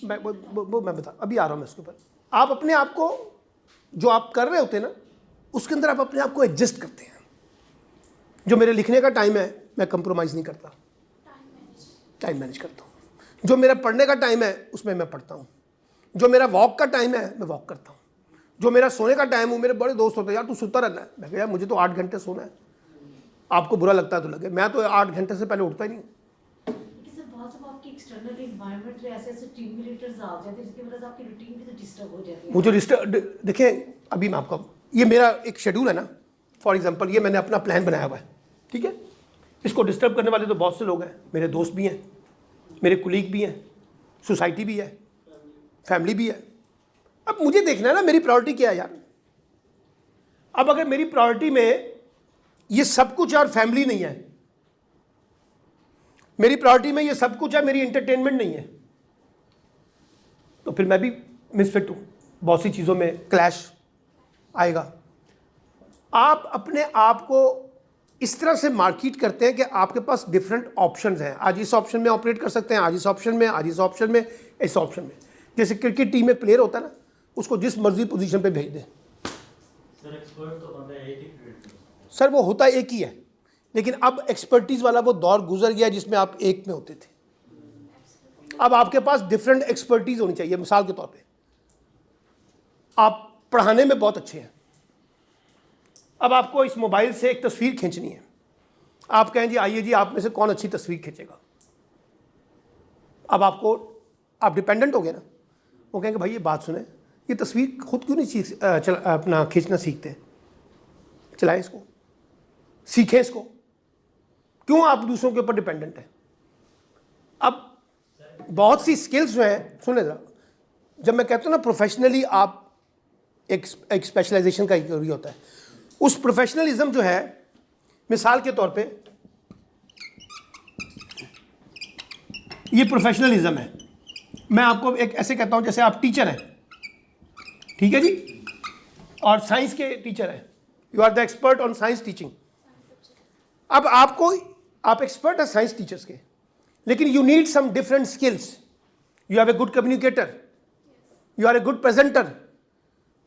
मैं बता, अभी आ रहा हूँ मैं उसके ऊपर। आप अपने आप को जो आप कर रहे होते हैं ना, उसके अंदर आप अपने आप को एडजस्ट करते हैं। जो मेरे लिखने का टाइम है मैं कंप्रोमाइज़ नहीं करता, टाइम मैनेज करता हूँ। जो मेरा पढ़ने का टाइम है उसमें मैं पढ़ता हूँ। जो मेरा वॉक का टाइम है मैं वॉक करता हूँ। जो मेरा सोने का टाइम है, मेरे बड़े दोस्त होते हैं यार तू सोता रहना है। मैं कहा यार मुझे तो 8 घंटे सोना है, आपको बुरा लगता है तो लगे, मैं तो 8 घंटे से पहले उठता ही नहीं। मुझे देखिए, अभी मैं आपको, ये मेरा एक शेड्यूल है ना, फॉर एग्जांपल ये मैंने अपना प्लान बनाया हुआ है। ठीक है, इसको डिस्टर्ब करने वाले तो बहुत से लोग हैं, मेरे दोस्त भी हैं, मेरे कुलीग भी हैं, सोसाइटी भी है, फैमिली भी है। अब मुझे देखना है ना मेरी प्रायोरिटी क्या है यार। अब अगर मेरी प्रायोरिटी में ये सब कुछ और फैमिली नहीं है, मेरी प्रायोरिटी में ये सब कुछ है, मेरी एंटरटेनमेंट नहीं है, तो फिर मैं भी मिसफिट हूँ, बहुत सी चीज़ों में क्लैश आएगा। आप अपने आप को इस तरह से मार्केट करते हैं कि आपके पास डिफरेंट ऑप्शंस हैं। आज इस ऑप्शन में ऑपरेट कर सकते हैं, आज इस ऑप्शन में, आज इस ऑप्शन में, इस ऑप्शन में। जैसे क्रिकेट टीम में प्लेयर होता है ना, उसको जिस मर्जी पोजीशन पे भेज दें। सर एक्सपर्ट तो बंदा एक ही फील्ड में, सर वो होता एक ही है, लेकिन अब एक्सपर्टीज़ वाला वो दौर गुजर गया जिसमें आप एक में होते थे। अब आपके पास डिफरेंट एक्सपर्टीज़ होनी चाहिए। मिसाल के तौर पे आप पढ़ाने में बहुत अच्छे हैं, अब आपको इस मोबाइल से एक तस्वीर खींचनी है। आप कहें जी आइए जी, आप में से कौन अच्छी तस्वीर खींचेगा। अब आप डिपेंडेंट हो गए ना। वो कहेंगे भाई ये बात सुने, ये तस्वीर खुद क्यों नहीं अपना खींचना सीखते, चलाएं इसको, सीखें इसको, क्यों आप दूसरों के ऊपर डिपेंडेंट हैं। अब बहुत सी स्किल्स जो हैं, सुने ज़रा, जब मैं कहता हूँ ना प्रोफेशनली आप एक स्पेशलाइजेशन का जरूरी होता है, उस प्रोफेशनलिज्म जो है, मिसाल के तौर पे ये प्रोफेशनलिज्म है। मैं आपको एक ऐसे कहता हूँ जैसे आप टीचर हैं, ठीक है जी, और साइंस के टीचर हैं, you are the expert on science teaching. अब आप एक्सपर्ट हैं साइंस टीचर्स के, लेकिन you need some different skills. You have a good communicator, you are a good presenter,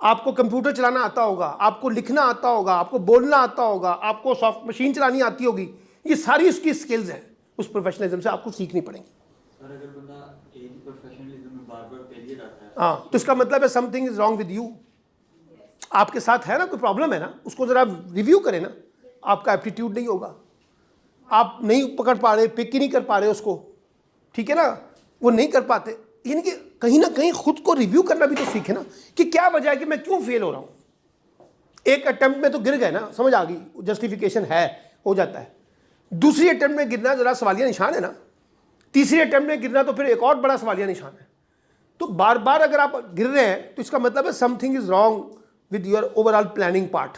आपको कंप्यूटर चलाना आता होगा, आपको लिखना आता होगा, आपको बोलना आता होगा, आपको सॉफ्ट मशीन चलानी आती होगी। ये सारी उसकी स्किल्स हैं, उस प्रोफेशनलिज्म से आपको सीखनी पड़ेंगी। सर अगर बंदा एक ही प्रोफेशनलिज्म में बार-बार फेलियर आता है, हाँ, तो इसका मतलब है something is wrong with you. आपके साथ है ना कोई प्रॉब्लम है ना, उसको ज़रा रिव्यू करें ना आपका एप्टीट्यूड नहीं होगा, आप नहीं पकड़ पा रहे, पिक ही नहीं कर पा रहे उसको, ठीक है ना, वो नहीं कर पाते। यानी कि कहीं ना कहीं खुद को रिव्यू करना भी तो सीखे ना कि क्या वजह है कि मैं क्यों फेल हो रहा हूँ। एक अटेम्प्ट में तो गिर गए ना, समझ आ गई, जस्टिफिकेशन है, हो जाता है। दूसरी अटेम्प्ट में गिरना ज़रा सवालिया निशान है ना, तीसरी अटेम्प्ट में गिरना तो फिर एक और बड़ा सवालिया निशान है। तो बार बार अगर आप गिर रहे हैं तो इसका मतलब है something is wrong with your overall planning part.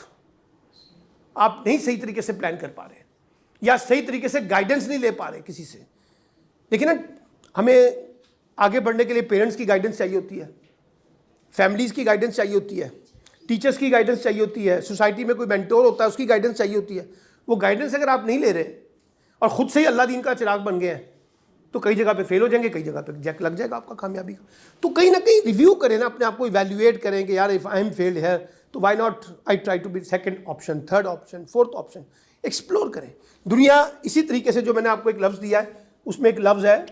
आप नहीं सही तरीके से प्लान कर पा रहे या सही तरीके से गाइडेंस नहीं ले पा रहे किसी से। लेकिन ना हमें आगे बढ़ने के लिए पेरेंट्स की गाइडेंस चाहिए होती है, फैमिलीज़ की गाइडेंस चाहिए होती है, टीचर्स की गाइडेंस चाहिए होती है, सोसाइटी में कोई मेंटोर होता है उसकी गाइडेंस चाहिए होती है। वो गाइडेंस अगर आप नहीं ले रहे और ख़ुद से ही अल्लाह दीन का चिराग बन गए हैं तो कई जगह पे फेल हो जाएंगे, कई जगह पे जैक लग जाएगा आपका कामयाबी का। तो कहीं ना कहीं रिव्यू करें ना, अपने आप को इवैल्यूएट करें कि यार इफ़ आई एम फेल्ड है तो why not I try to be second option, third option, fourth option. Explore करें दुनिया इसी तरीके से। जो मैंने आपको एक लफ्ज़ दिया है उसमें एक लफ्ज़ है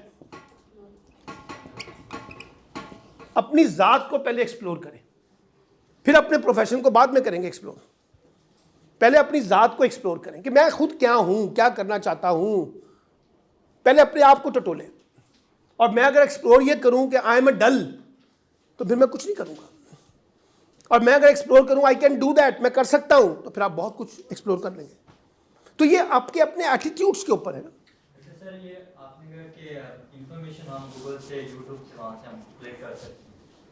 अपनी ज़ात को पहले एक्सप्लोर करें, फिर अपने प्रोफेशन को बाद में करेंगे एक्सप्लोर। पहले अपनी ज़ात को एक्सप्लोर करें कि मैं खुद क्या हूँ, क्या करना चाहता हूँ। पहले अपने आप को टटोलें। और मैं अगर एक्सप्लोर ये करूँ कि आई एम अ डल तो फिर मैं कुछ नहीं करूँगा। और मैं अगर एक्सप्लोर करूँ आई कैन डू दैट, मैं कर सकता हूँ, तो फिर आप बहुत कुछ एक्सप्लोर कर लेंगे। तो ये आपके अपने एटीट्यूड्स के ऊपर है ना। सर ये आपने कहा कि इंफॉर्मेशन हम गूगल से, यूट्यूब से, वहाँ से हम कलेक्ट कर सकते हैं,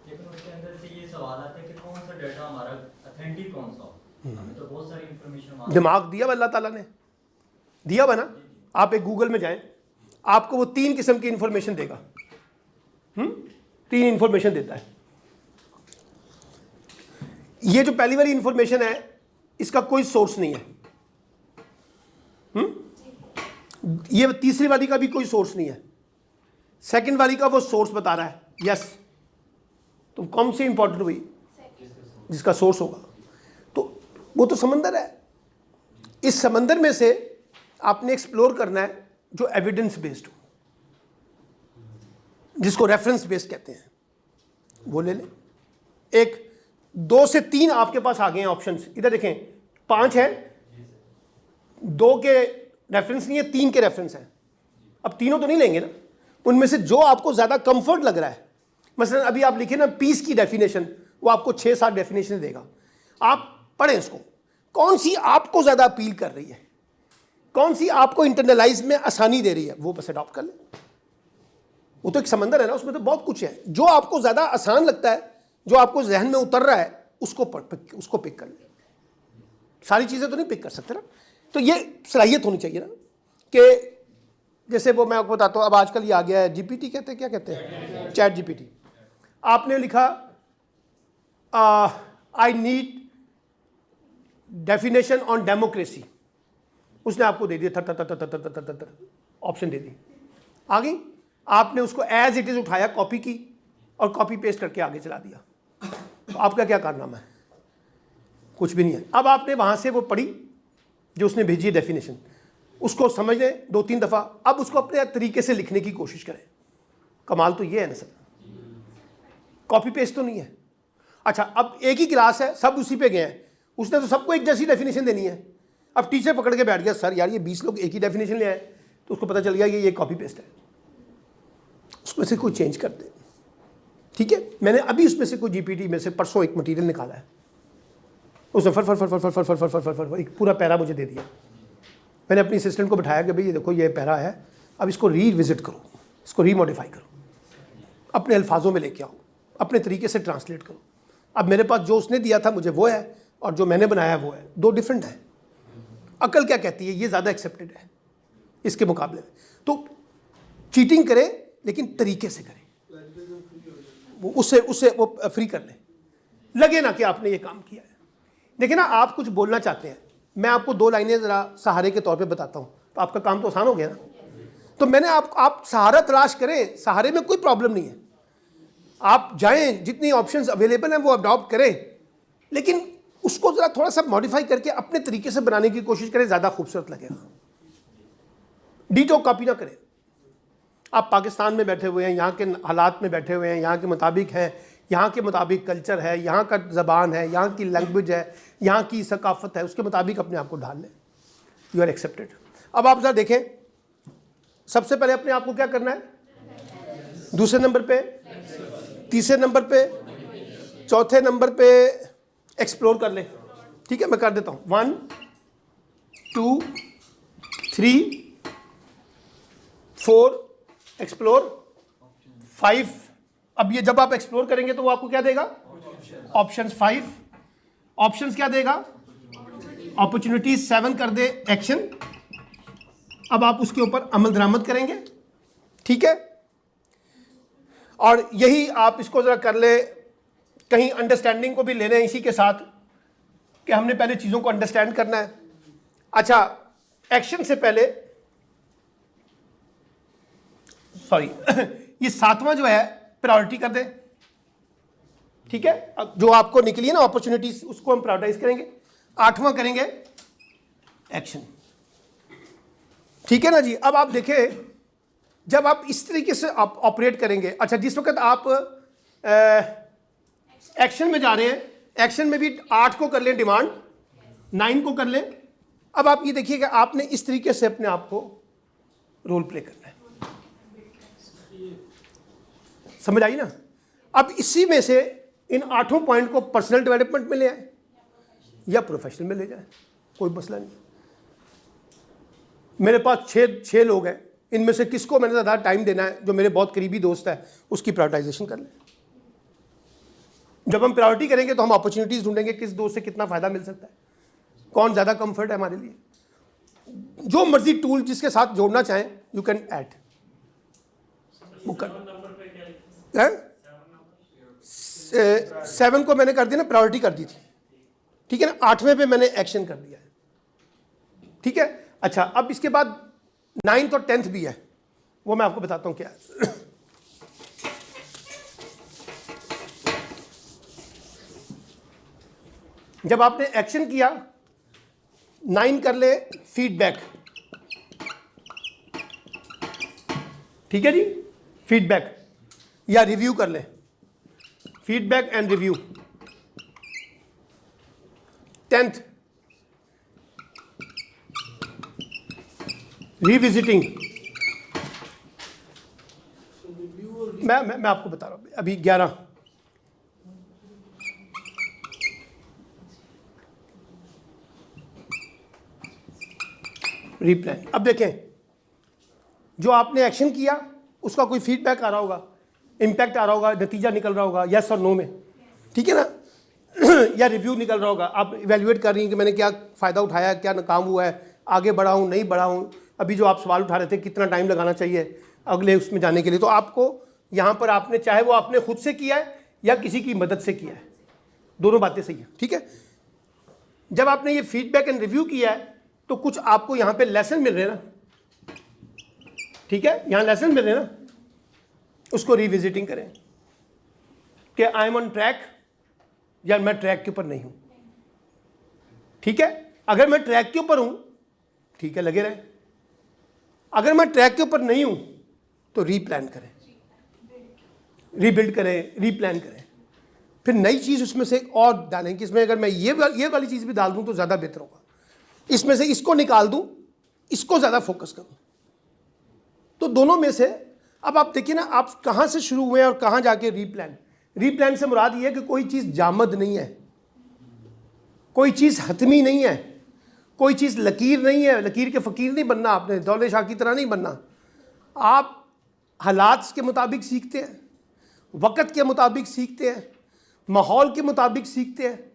लेकिन उसके अंदर से ये सवाल आता है कि कौन सा डाटा हमारा ऑथेंटिक कौन सा हो। हमें तो बहुत सारी इंफॉर्मेशन, दिमाग दिया हुआ अल्लाह ताला ने, दिया हुआ ना। आप एक गूगल में जाएं, आपको वो 3 किस्म की इंफॉर्मेशन देगा। 3 इंफॉर्मेशन देता है। ये जो पहली वाली इंफॉर्मेशन है इसका कोई सोर्स नहीं है। ये तीसरी वाली का भी कोई सोर्स नहीं है। सेकंड वाली का वो सोर्स बता रहा है। यस, तो कौन सी इंपॉर्टेंट हुई? जिसका सोर्स होगा। तो वो तो समंदर है, इस समंदर में से आपने एक्सप्लोर करना है जो एविडेंस बेस्ड हो, जिसको रेफरेंस बेस्ड कहते हैं, वो ले लें। एक 2 से 3 आपके पास आ गए हैं ऑप्शंस। इधर देखें 5 है, 2 के रेफरेंस नहीं है, 3 के रेफरेंस है। अब तीनों तो नहीं लेंगे ना, उनमें से जो आपको ज़्यादा कंफर्ट लग रहा है। मसलन अभी आप लिखे ना पीस की डेफिनेशन, वो आपको 6-7 डेफिनेशन देगा। आप पढ़ें उसको, कौन सी आपको ज़्यादा अपील कर रही है, कौन सी आपको इंटरनलाइज में आसानी दे रही है, वो बस अडॉप्ट कर लें। वो तो एक समंदर है ना, उसमें तो बहुत कुछ है। जो आपको ज़्यादा आसान लगता है, जो आपको जहन में उतर रहा है, उसको पिक कर लें। सारी चीज़ें तो नहीं पिक कर सकते ना। तो ये सलाहियत होनी चाहिए ना कि जैसे वो मैं आपको बताता हूँ, अब आजकल ये आ गया है जीपीटी कहते हैं, क्या कहते हैं, चैट जीपीटी। आपने लिखा I need definition on democracy, उसने आपको दे दिया थर ऑप्शन दे दी, आ गई। आपने उसको एज इट इज़ उठाया, कॉपी की और कॉपी पेस्ट करके आगे चला दिया। तो आपका क्या कारनामा है? कुछ भी नहीं है। अब आपने वहाँ से वो पढ़ी जो उसने भेजी है डेफिनेशन, उसको समझ लें 2-3 दफ़ा। अब उसको अपने तरीके से लिखने की कोशिश करें। कमाल तो ये है ना सर, कॉपी पेस्ट तो नहीं है। अच्छा, अब एक ही क्लास है, सब उसी पे गए हैं, उसने तो सबको एक जैसी डेफिनेशन देनी है। अब टीचर पकड़ के बैठ गया, सर यार ये 20 लोग एक ही डेफिनेशन ले आए, तो उसको पता चल गया ये कॉपी पेस्ट है, उसमें से कोई चेंज कर दे। ठीक है, मैंने अभी उसमें से कोई जीपीटी में से परसों एक मटेरियल निकाला है, उसने फट एक पूरा पैरा मुझे दे दिया। मैंने अपनी असिस्टेंट को बिठाया कि भाई ये देखो ये पैरा है, अब इसको रीविजिट करो, इसको रीमॉडिफाई करो, अपने अल्फाजों में लेके आओ, अपने तरीके से ट्रांसलेट करो। अब मेरे पास जो उसने दिया था मुझे वो है, और जो मैंने बनाया वो है, 2 डिफरेंट है। अकल क्या कहती है, ये ज़्यादा एक्सेप्टेड है इसके मुकाबले में। तो चीटिंग करें लेकिन तरीके से करें, वो उससे वो फ्री कर लें, लगे ना कि आपने ये काम किया है। देखिए ना, आप कुछ बोलना चाहते हैं, मैं आपको 2 लाइनें ज़रा सहारे के तौर पे बताता हूँ, तो आपका काम तो आसान हो गया ना। तो मैंने आप सहारा तलाश करें, सहारे में कोई प्रॉब्लम नहीं है, आप जाएं, जितनी ऑप्शंस अवेलेबल हैं वो अडॉप्ट करें, लेकिन उसको ज़रा थोड़ा सा मॉडिफाई करके अपने तरीके से बनाने की कोशिश करें, ज़्यादा खूबसूरत लगेगा। डीटो कॉपी ना करें। आप पाकिस्तान में बैठे हुए हैं, यहाँ के हालात में बैठे हुए हैं, यहाँ के मुताबिक हैं, यहाँ के मुताबिक कल्चर है, यहाँ का ज़बान है, यहाँ की लैंग्वेज है, यहाँ की सकाफ़त है, उसके मुताबिक अपने आप को ढाल लें। You are accepted. अब आप जरा देखें, सबसे पहले अपने आप को क्या करना है, दूसरे नंबर पे, तीसरे नंबर पे, चौथे नंबर पे एक्सप्लोर कर लें। ठीक है, मैं कर देता हूँ 1 2 3 4 एक्सप्लोर 5। अब ये जब आप एक्सप्लोर करेंगे तो वो आपको क्या देगा, ऑप्शंस 5। ऑप्शंस क्या देगा, अपॉर्चुनिटीज 7 कर दे एक्शन। अब आप उसके ऊपर अमल दरामद करेंगे। ठीक है, और यही आप इसको जरा कर ले, कहीं अंडरस्टैंडिंग को भी लेना है इसी के साथ कि हमने पहले चीज़ों को अंडरस्टैंड करना है। अच्छा, एक्शन से पहले सॉरी ये 7वां जो है प्रायोरिटी कर दे। ठीक है, अब जो आपको निकली है ना अपॉर्चुनिटीज, उसको हम प्रायोरिटाइज करेंगे। 8वां करेंगे एक्शन। ठीक है ना जी। अब आप देखें, जब आप इस तरीके से आप ऑपरेट करेंगे, अच्छा जिस वक्त आप एक्शन में जा रहे हैं, एक्शन में भी 8 को कर लें डिमांड, 9 को कर लें। अब आप ये देखिए कि आपने इस तरीके से अपने आप को रोल प्ले करना है। समझ आई ना। अब इसी में से इन 8 पॉइंट को पर्सनल डेवलपमेंट में ले आए या प्रोफेशनल में ले जाए, कोई मसला नहीं। मेरे पास 6 लोग हैं, इनमें से किसको मैंने ज़्यादा टाइम देना है, जो मेरे बहुत करीबी दोस्त है उसकी प्रायोरिटाइजेशन कर लें। जब हम प्रायोरिटी करेंगे तो हम अपॉर्चुनिटीज़ ढूंढेंगे, किस दोस्त से कितना फ़ायदा मिल सकता है, कौन ज़्यादा कंफर्ट है हमारे लिए। जो मर्जी टूल जिसके साथ जोड़ना चाहें यू कैन ऐड। 7 को मैंने कर दिया ना, प्रायोरिटी कर दी थी। ठीक है ना, 8वें पे मैंने एक्शन कर दिया है। ठीक है, अच्छा अब इसके बाद 9th और 10th भी है, वो मैं आपको बताता हूँ क्या है। जब आपने एक्शन किया, 9 कर ले फीडबैक। ठीक है जी, फीडबैक या रिव्यू कर ले, feedback and review. 10th revisiting. मैं आपको बता रहा हूं, अभी 11 रिप्लान। अब देखें, जो आपने एक्शन किया उसका कोई फीडबैक आ रहा होगा, इम्पैक्ट आ रहा होगा, नतीजा निकल रहा होगा यस और नो में। ठीक है ना या रिव्यू निकल रहा होगा, आप इवेल्युएट कर रही हैं कि मैंने क्या फ़ायदा उठाया, क्या नाकाम हुआ है, आगे बढ़ा हूँ नहीं बढ़ा हूँ। अभी जो आप सवाल उठा रहे थे कितना टाइम लगाना चाहिए अगले उसमें जाने के लिए, तो आपको यहाँ पर आपने, चाहे वो आपने खुद से किया है या किसी की मदद से किया है, दोनों बातें सही हैं। ठीक है, जब आपने ये फीडबैक एंड रिव्यू किया है तो कुछ आपको यहाँ पे लेसन मिल रहे हैं ना। ठीक है, यहाँ लेसन मिल रहे हैं ना, उसको रिविजिटिंग करें कि आई एम ऑन ट्रैक या मैं ट्रैक के ऊपर नहीं हूँ। ठीक है, अगर मैं ट्रैक के ऊपर हूँ ठीक है लगे रहें, अगर मैं ट्रैक के ऊपर नहीं हूँ तो रीप्लान करें, रीबिल्ड करें, रीप्लान करें, फिर नई चीज़ उसमें से और डालें कि इसमें अगर मैं ये वाली चीज़ भी डाल दूँ तो ज़्यादा बेहतर होगा, इसमें से इसको निकाल दूँ, इसको ज़्यादा फोकस करूँ। तो दोनों में से अब आप देखिए ना, आप कहाँ से शुरू हुए हैं और कहाँ जाके रीप्लान। रीप्लान से मुराद ये है कि कोई चीज़ जामद नहीं है, कोई चीज़ हतमी नहीं है, कोई चीज़ लकीर नहीं है। लकीर के फ़कीर नहीं बनना आपने, दौलत शाह की तरह नहीं बनना। आप हालात के मुताबिक सीखते हैं, वक़्त के मुताबिक सीखते हैं, माहौल के मुताबिक सीखते हैं।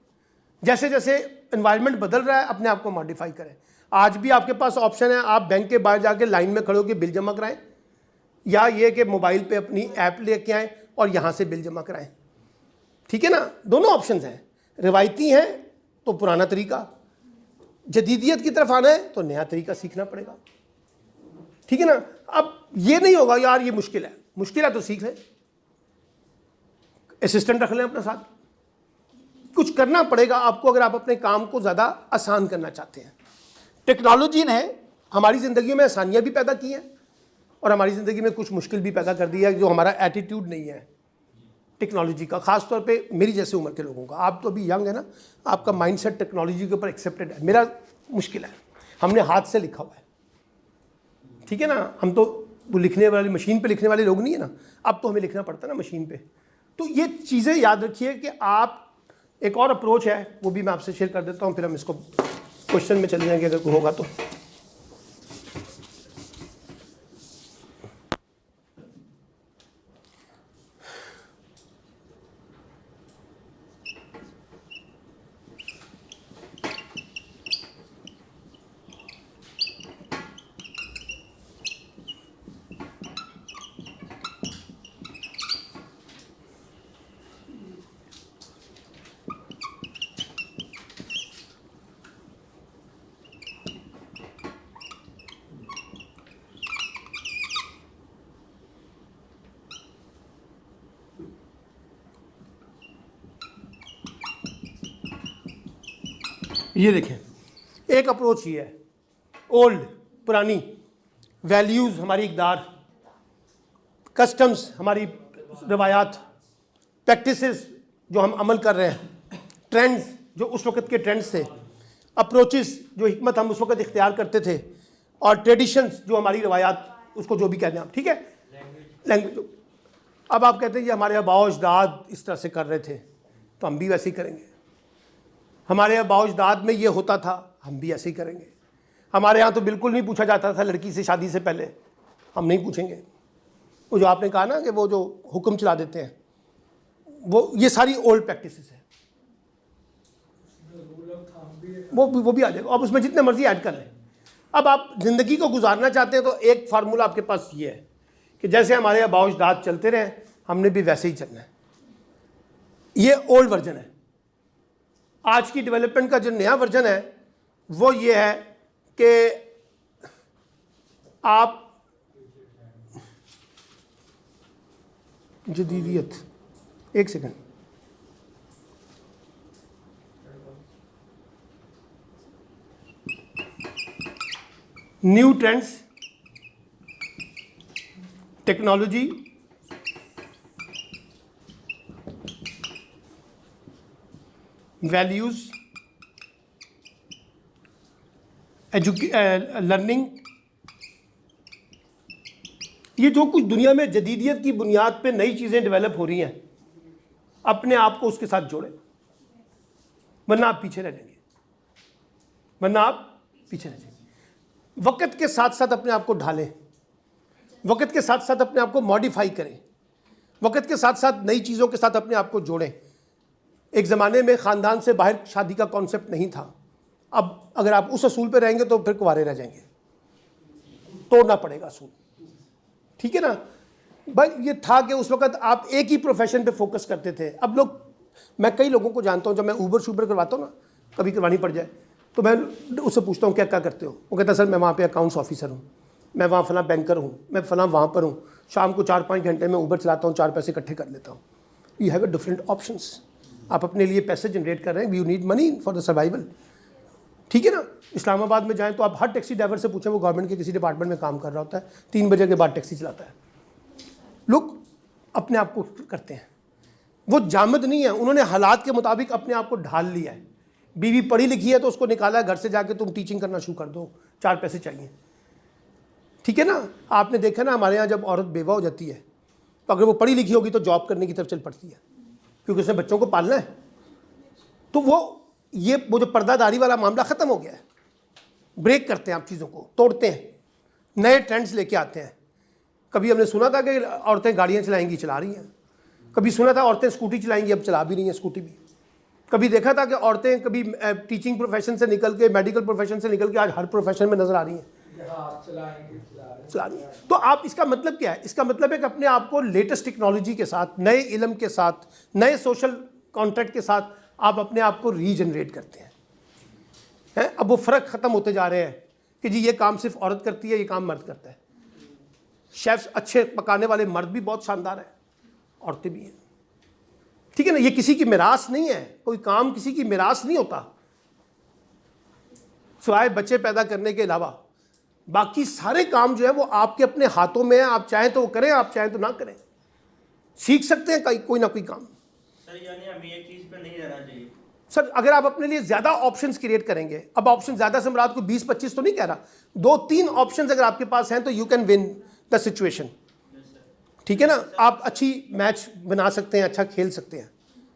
जैसे जैसे एनवायरनमेंट बदल रहा है अपने आप को मॉडिफाई करें। आज भी आपके पास ऑप्शन है, आप बैंक के बाहर जाके लाइन में खड़े होकर बिल जमा कराएं, या ये कि मोबाइल पे अपनी ऐप लेके आएँ और यहाँ से बिल जमा कराएं। ठीक है ना, दोनों ऑप्शंस हैं। रिवायती हैं तो पुराना तरीका, जदीदियत की तरफ आना है तो नया तरीका सीखना पड़ेगा। ठीक है ना, अब ये नहीं होगा यार ये मुश्किल है तो सीख लें, असिस्टेंट रख लें अपने साथ, कुछ करना पड़ेगा आपको अगर आप अपने काम को ज़्यादा आसान करना चाहते हैं। टेक्नोलॉजी ने हमारी ज़िंदगी में आसानियाँ भी पैदा की हैं और हमारी ज़िंदगी में कुछ मुश्किल भी पैदा कर दी है, जो हमारा एटीट्यूड नहीं है टेक्नोलॉजी का, ख़ास तौर पे मेरी जैसे उम्र के लोगों का। आप तो अभी यंग है ना, आपका माइंडसेट टेक्नोलॉजी के ऊपर एक्सेप्टेड है, मेरा मुश्किल है। हमने हाथ से लिखा हुआ है, ठीक है ना। हम तो वो लिखने वाली मशीन पे लिखने वाले लोग नहीं है ना, अब तो हमें लिखना पड़ता है ना मशीन पे। तो ये चीज़ें याद रखिए कि आप, एक और अप्रोच है वो भी मैं आपसे शेयर कर देता हूँ, फिर हम इसको क्वेश्चन में चले जाएंगे अगर कोई होगा तो। ये देखें, एक अप्रोच ये है, ओल्ड पुरानी वैल्यूज़ हमारी इकदार, कस्टम्स हमारी रवायात, प्रैक्टिसेस जो हम अमल कर रहे हैं, ट्रेंड्स जो उस वक़्त के ट्रेंड्स थे, अप्रोचेस जो हिकमत हम उस वक़्त इख्तियार करते थे, और ट्रेडिशंस जो हमारी रवायात, उसको जो भी कहते हैं आप, ठीक है, लैंग्वेज। अब आप कहते हैं ये हमारे आबाओ अजदाद इस तरह से कर रहे थे तो हम भी वैसे ही करेंगे, हमारे आबाओ अजदाद में ये होता था हम भी ऐसे ही करेंगे, हमारे यहाँ तो बिल्कुल नहीं पूछा जाता था लड़की से शादी से पहले, हम नहीं पूछेंगे। वो जो आपने कहा ना कि वो जो हुक्म चला देते हैं, वो ये सारी ओल्ड प्रैक्टिसेस है, वो भी आ जाएगा। अब उसमें जितने मर्जी ऐड कर लें। अब आप ज़िंदगी को गुजारना चाहते हैं तो एक फार्मूला आपके पास ये है कि जैसे हमारे आबाओ अजदाद चलते रहे हमने भी वैसे ही चलना है। ये ओल्ड वर्जन है। आज की डेवलपमेंट का जो नया वर्जन है वो ये है कि आप जदीदियत, एक second, new trends, technology, values, learning, ये जो कुछ दुनिया में जदीदियत की बुनियाद पे नई चीज़ें डेवलप हो रही हैं, अपने आप को उसके साथ जोड़ें, वरना आप पीछे रह जाएंगे, वरना आप पीछे रह जाएंगे। वक़्त के साथ साथ अपने आप को ढालें, वक़्त के साथ साथ अपने आप को मॉडिफाई करें, वक़्त के साथ साथ नई चीज़ों के साथ अपने आप को जोड़ें। एक ज़माने में ख़ानदान से बाहर शादी का कॉन्सेप्ट नहीं था, अब अगर आप उस असूल पे रहेंगे तो फिर कुंवारे रह जाएंगे, तोड़ना पड़ेगा असूल, ठीक है ना भाई। ये था कि उस वक़्त आप एक ही प्रोफेशन पे फोकस करते थे। अब लोग, मैं कई लोगों को जानता हूँ, जब मैं ऊबर शूबर करवाता हूँ ना, कभी करवानी पड़ जाए तो मैं उससे पूछता हूँ क्या क्या करते हो, वो कहता है सर मैं वहाँ पे अकाउंट्स ऑफिसर हूँ, मैं वहाँ फ़लाँ बैंकर हूँ, मैं फ़लाँ वहाँ पर हूँ, शाम को 4-5 घंटे में ऊबर चलाता हूँ, 4 पैसे इकट्ठे कर लेता हूँ। You have a different options, आप अपने लिए पैसे जनरेट कर रहे हैं, you need money for the survival, ठीक है ना। इस्लामाबाद में जाएँ तो आप हर टैक्सी ड्राइवर से पूछें, वो गवर्नमेंट के किसी डिपार्टमेंट में काम कर रहा होता है, 3 बजे के बाद टैक्सी चलाता है। लोग अपने आप को करते हैं, वो जामद नहीं है, उन्होंने हालात के मुताबिक अपने आप को ढाल लिया है। बीवी पढ़ी लिखी है तो उसको निकाला है घर से, जाके तुम टीचिंग करना शुरू कर दो, 4 पैसे चाहिए, ठीक है ना। आपने देखा ना हमारे यहाँ जब औरत बेवा हो जाती है तो अगर वो पढ़ी लिखी होगी तो जॉब करने की तरफ चल पड़ती है, क्योंकि उसने बच्चों को पालना है। तो वो जो पर्दादारी वाला मामला ख़त्म हो गया है। ब्रेक करते हैं आप चीज़ों को, तोड़ते हैं, नए ट्रेंड्स लेके आते हैं। कभी हमने सुना था कि औरतें गाड़ियाँ चलाएंगी, चला रही हैं। कभी सुना था औरतें स्कूटी चलाएंगी, अब चला भी रही हैं स्कूटी भी। कभी देखा था कि औरतें कभी टीचिंग प्रोफेशन से निकल के, मेडिकल प्रोफेशन से निकल के आज हर प्रोफेशन में नज़र आ रही हैं, चला रही हैं। तो आप, इसका मतलब क्या है? इसका मतलब है कि अपने आप को लेटेस्ट टेक्नोलॉजी के साथ, नए इल्म के साथ, नए सोशल कॉन्ट्रैक्ट के साथ आप अपने आप को रीजनरेट करते हैं। अब वो फ़र्क ख़त्म होते जा रहे हैं कि जी ये काम सिर्फ औरत करती है, ये काम मर्द करता है। शेफ्स अच्छे पकाने वाले मर्द भी बहुत शानदार हैं, औरतें भी हैं, ठीक है ना। ये किसी की मिरास नहीं है, कोई काम किसी की मिरास नहीं होता सिवाय बच्चे पैदा करने के अलावा। बाकी सारे काम जो है वो आपके अपने हाथों में है, आप चाहें तो करें, आप चाहें तो ना करें। सीख सकते हैं कोई ना कोई काम। सर यानी हमें एक चीज़ पर नहीं रहना चाहिए, सर अगर आप अपने लिए ज़्यादा ऑप्शंस क्रिएट करेंगे, अब ऑप्शन ज़्यादा से मुराद को 20-25 तो नहीं कह रहा, 2-3 ऑप्शंस अगर आपके पास हैं तो you can win the situation. ठीक है ना, आप अच्छी मैच बना सकते हैं, अच्छा खेल सकते हैं।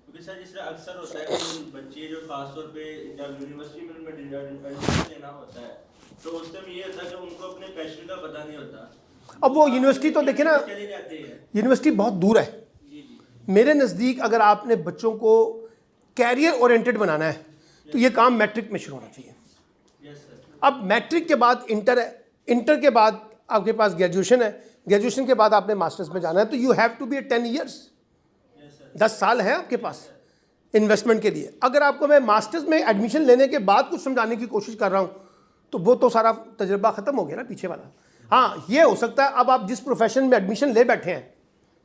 क्योंकि सर जिस तरह अक्सर होता है कि बच्चे जो खासतौर पे जब यूनिवर्सिटी में एडमिशन लेना होता है तो उस टाइम ये होता है कि उनको अपने पैशन का पता नहीं होता। अब वो यूनिवर्सिटी तो देखे ना, चले जाते हैं। यूनिवर्सिटी बहुत दूर है। जी जी। मेरे नज़दीक अगर आपने बच्चों को कैरियर ओरिएंटेड बनाना है तो ये काम मैट्रिक में शुरू होना चाहिए। Yes sir. अब मैट्रिक के बाद इंटर है, इंटर के बाद आपके पास ग्रेजुएशन है, ग्रेजुएशन के बाद आपने मास्टर्स में जाना है, तो you have to be 10 years, 10 साल है आपके पास इन्वेस्टमेंट के लिए। अगर आपको मैं मास्टर्स में एडमिशन लेने के बाद कुछ समझाने की कोशिश कर रहा हूँ तो वो तो सारा तजुर्बा ख़त्म हो गया ना पीछे वाला। हाँ, ये हो सकता है अब आप जिस प्रोफेशन में एडमिशन ले बैठे हैं,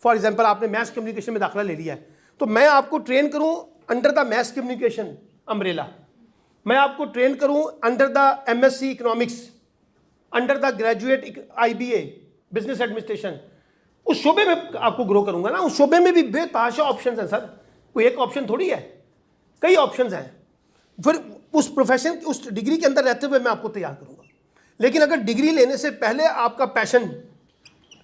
फॉर एग्जांपल आपने मैथ्स कम्युनिकेशन में दाखिला ले लिया है, तो मैं आपको ट्रेन करूँ under the maths communication umbrella, मैं आपको ट्रेन करूँ under the MSc economics, under the graduate IBA business administration, उस शोबे में आपको ग्रो करूँगा ना। उस शोबे में भी बेतहाशा ऑप्शन हैं सर, कोई एक ऑप्शन थोड़ी है, कई ऑप्शन हैं। फिर उस प्रोफेशन उस डिग्री के अंदर रहते हुए मैं आपको तैयार करूँगा। लेकिन अगर डिग्री लेने से पहले आपका पैशन,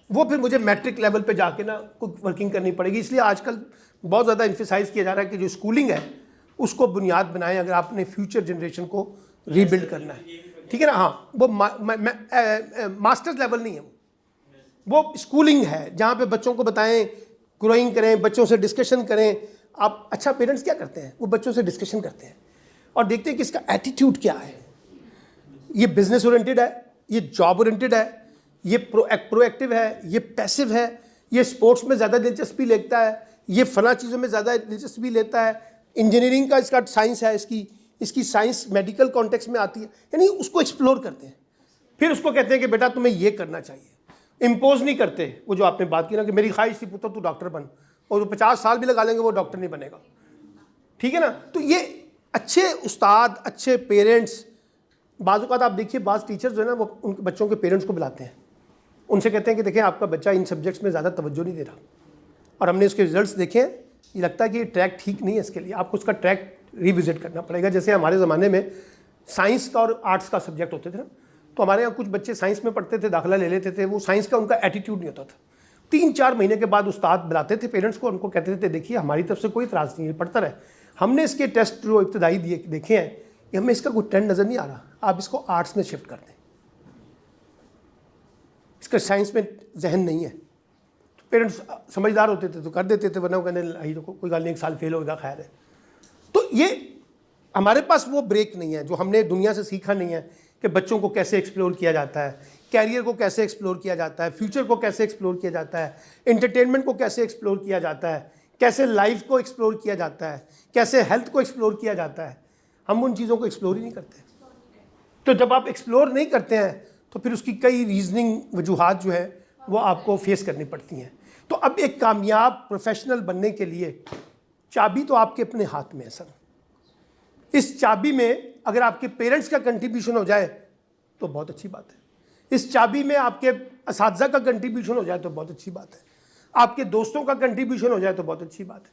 वो फिर मुझे मैट्रिक लेवल पे जाके ना कुछ वर्किंग करनी पड़ेगी। इसलिए आजकल बहुत ज़्यादा इम्फेसाइज किया जा रहा है कि जो स्कूलिंग है उसको बुनियाद बनाएं अगर आपने फ्यूचर जनरेशन को रीबिल्ड करना है। ठीक है ना। हाँ, वो मास्टर्स लेवल नहीं है, वो स्कूलिंग है जहाँ पे बच्चों को बताएं, ग्रोइंग करें, बच्चों से डिस्कशन करें। आप अच्छा पेरेंट्स क्या करते हैं, वो बच्चों से डिस्कशन करते हैं और देखते हैं कि इसका एटीट्यूड क्या है, ये बिजनेस ओरिएंटेड है, ये जॉब ओरिएंटेड है, ये प्रोएक्टिव है, ये पैसिव है, ये स्पोर्ट्स में ज़्यादा दिलचस्पी लेता है, ये फला चीज़ों में ज़्यादा दिलचस्पी लेता है, इंजीनियरिंग का इसका साइंस है, इसकी साइंस मेडिकल कॉन्टेक्स्ट में आती है। यानी उसको एक्सप्लोर करते हैं, फिर उसको कहते हैं कि बेटा तुम्हें ये करना चाहिए। इम्पोज नहीं करते, वो जो आपने बात की ना कि मेरी ख्वाहिश थी पुत्र तू डॉक्टर बन, और वो 50 साल भी लगा लेंगे वो डॉक्टर नहीं बनेगा। ठीक है ना। तो ये अच्छे उस्ताद, अच्छे पेरेंट्स, बाज़ औक़ात आप देखिए बाज़ टीचर्स जो है ना वो उनके बच्चों के पेरेंट्स को बुलाते हैं, उनसे कहते हैं कि देखें आपका बच्चा इन सब्जेक्ट्स में ज़्यादा तवज्जो नहीं दे रहा और हमने इसके रिजल्ट्स देखे हैं, ये लगता है कि ये ट्रैक ठीक नहीं है, इसके लिए आपको उसका ट्रैक रिविजिट करना पड़ेगा। जैसे हमारे ज़माने में साइंस का और आर्ट्स का सब्जेक्ट होते थे ना, तो हमारे यहाँ कुछ बच्चे साइंस में पढ़ते थे, दाखिला ले लेते थे, वो साइंस का उनका एटीट्यूड नहीं होता था। 3-4 महीने के बाद उस्ताद बुलाते थे पेरेंट्स को, उनको कहते थे देखिए हमारी तरफ से कोई इतराज़ नहीं है, पढ़ता रहे, हमने इसके टेस्ट जो इब्तदाई देखे हैं, ये हमें इसका कोई ट्रेंड नज़र नहीं आ रहा, आप इसको आर्ट्स में शिफ्ट कर दें, इसका साइंस में जहन नहीं है। तो पेरेंट्स समझदार होते थे तो कर देते थे, वरना वो कहने आई तो कोई गल नहीं, 1 साल फेल होगा, खैर है। तो ये हमारे पास वो ब्रेक नहीं है जो हमने दुनिया से सीखा नहीं है कि बच्चों को कैसे एक्सप्लोर किया जाता है, कैरियर को कैसे एक्सप्लोर किया जाता है, फ्यूचर को कैसे एक्सप्लोर किया जाता है, एंटरटेनमेंट को कैसे एक्सप्लोर किया जाता है, कैसे लाइफ को एक्सप्लोर किया जाता है, कैसे हेल्थ को एक्सप्लोर किया जाता है। हम उन चीज़ों को एक्सप्लोर ही नहीं करते। तो जब आप एक्सप्लोर नहीं करते हैं तो फिर उसकी कई रीजनिंग वजूहात जो है वो आपको फेस करनी पड़ती हैं। तो अब एक कामयाब प्रोफेशनल बनने के लिए चाबी तो आपके अपने हाथ में है सर। इस चाबी में अगर आपके पेरेंट्स का कंट्रीब्यूशन हो जाए तो बहुत अच्छी बात है, इस चाबी में आपके असातिज़ा का कंट्रीब्यूशन हो जाए तो बहुत अच्छी बात है, आपके दोस्तों का कंट्रीब्यूशन हो जाए तो बहुत अच्छी बात है।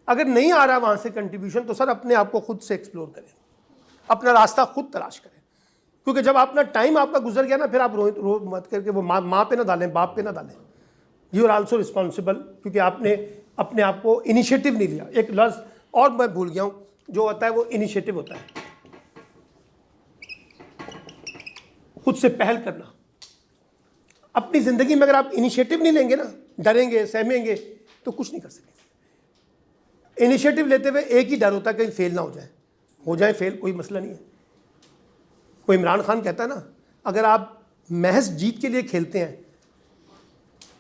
अगर नहीं आ रहा वहाँ से कंट्रीब्यूशन तो सर अपने आप को खुद से एक्सप्लोर करें, अपना रास्ता खुद तलाश करें, क्योंकि जब अपना टाइम आपका गुजर गया ना फिर आप रो मत करके वो माँ पे ना डालें, बाप पे ना डालें। यू आर आल्सो रिस्पॉन्सिबल, क्योंकि आपने अपने आप को इनिशिएटिव नहीं लिया। एक लफ्ज़ और मैं भूल गया हूँ, जो होता है वो इनिशिएटिव होता है, खुद से पहल करना। अपनी ज़िंदगी में अगर आप इनिशिएटिव नहीं लेंगे ना, डरेंगे, सहमेंगे, तो कुछ नहीं कर सकेंगे। इनिशिएटिव लेते हुए एक ही डर होता है कहीं फेल ना हो जाए फेल, कोई मसला नहीं है। कोई इमरान खान कहता है ना, अगर आप महज जीत के लिए खेलते हैं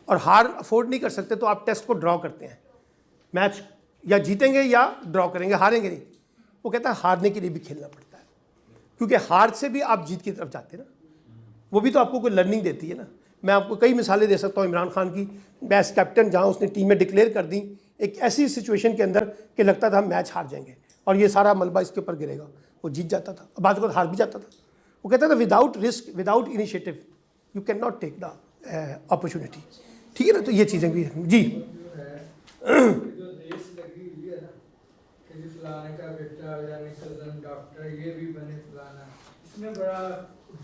और हार अफोर्ड नहीं कर सकते तो आप टेस्ट को ड्रॉ करते हैं। मैच या जीतेंगे या ड्रॉ करेंगे, हारेंगे नहीं। वो कहता है हारने के लिए भी खेलना पड़ता है, क्योंकि हार से भी आप जीत की तरफ जाते हैं ना, वो भी तो आपको कोई लर्निंग देती है ना। मैं आपको कई मिसालें दे सकता हूँ इमरान खान की, बेस्ट कैप्टन, जहाँ उसने टीमें डिक्लेयर कर दी एक ऐसी सिचुएशन के अंदर कि लगता था हम मैच हार जाएंगे और ये सारा मलबा इसके ऊपर गिरेगा, वो जीत जाता था, अब बाद में हार भी जाता था। वो कहता था without risk, without initiative you can not take the opportunity. ठीक है ना। तो ये चीज़ें भी जी जो रेस लगी हुई है ना, कि कि फलाने का बेटा यानी कजन डॉक्टर ये भी बने फलाना, इसमें बड़ा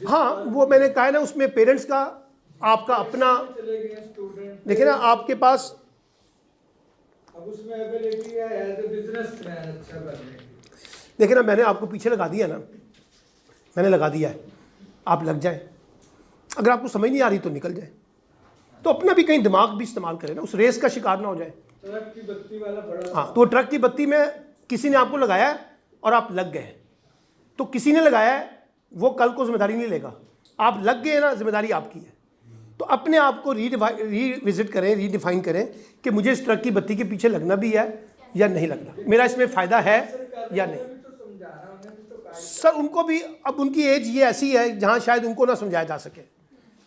हाँ, वो मैंने कहा है ना, उसमें पेरेंट्स का आपका अपना, चले गए स्टूडेंट। देखिए ना आपके पास, अब उसमें एबिलिटी है एज ए बिजनेसमैन अच्छा बनने की। देखिए ना मैंने आपको पीछे लगा दिया ना, मैंने लगा दिया है, आप लग जाए। अगर आपको समझ नहीं आ रही तो निकल जाए, तो अपना भी कहीं दिमाग भी इस्तेमाल करें ना, उस रेस का शिकार ना हो जाए। ट्रक की बत्ती वाला बड़ा हाँ, तो ट्रक की बत्ती में किसी ने आपको लगाया है और आप लग गए, तो किसी ने लगाया है वो कल को जिम्मेदारी नहीं लेगा, आप लग गए ना, जिम्मेदारी आपकी है। तो अपने आप को रीविजिट करें, रीडिफाइन करें कि मुझे इस ट्रक की बत्ती के पीछे लगना भी है या नहीं लगना, मेरा इसमें फ़ायदा है या नहीं। भी तो समझाना, उन्हें भी तो कहा सर उनको भी, अब उनकी एज ये ऐसी है जहाँ शायद उनको ना समझाया जा सके।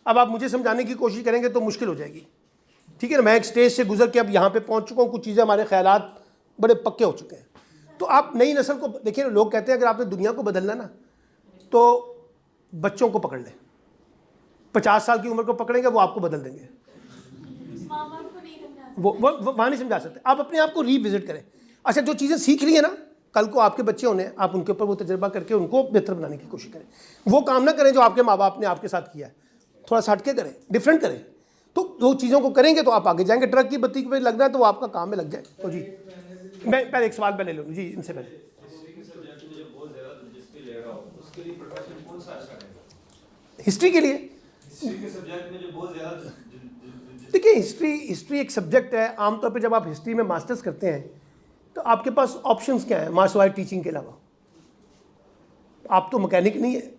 अब आप मुझे समझाने की कोशिश करेंगे तो मुश्किल हो जाएगी, ठीक है ना। मैं एक स्टेज से गुजर के अब यहाँ पे पहुँच चुका हूँ, कुछ चीज़ें हमारे ख्यालात बड़े पक्के हो चुके हैं। तो आप नई नस्ल को देखिए, लोग कहते हैं अगर आपने दुनिया को बदलना ना तो बच्चों को पकड़ लें, 50 साल की उम्र को पकड़ेंगे वो आपको बदल देंगे, वो वहाँ नहीं समझा सकते। आप अपने आप को रीविजिट करें। अच्छा, जो चीज़ें सीख ली है ना, कल को आपके बच्चे होने, आप उनके ऊपर वो तजर्बा करके उनको बेहतर बनाने की कोशिश करें। वो काम ना करें जो आपके माँ बाप ने आपके साथ किया है, थोड़ा सा हटके करें, डिफरेंट करें। तो वो चीज़ों को करेंगे तो आप आगे जाएंगे। ट्रक की बत्ती पे लगना है तो वो आपका काम में लग जाए। तो जी मैं पहले एक सवाल पहले ले लूँ जी, इनसे पहले हिस्ट्री के लिए। देखिए, हिस्ट्री एक सब्जेक्ट है। आमतौर पे जब आप हिस्ट्री में मास्टर्स करते हैं तो आपके पास ऑप्शंस क्या हैं मार्क्स वाइज टीचिंग के अलावा? आप तो मैकेनिक नहीं है,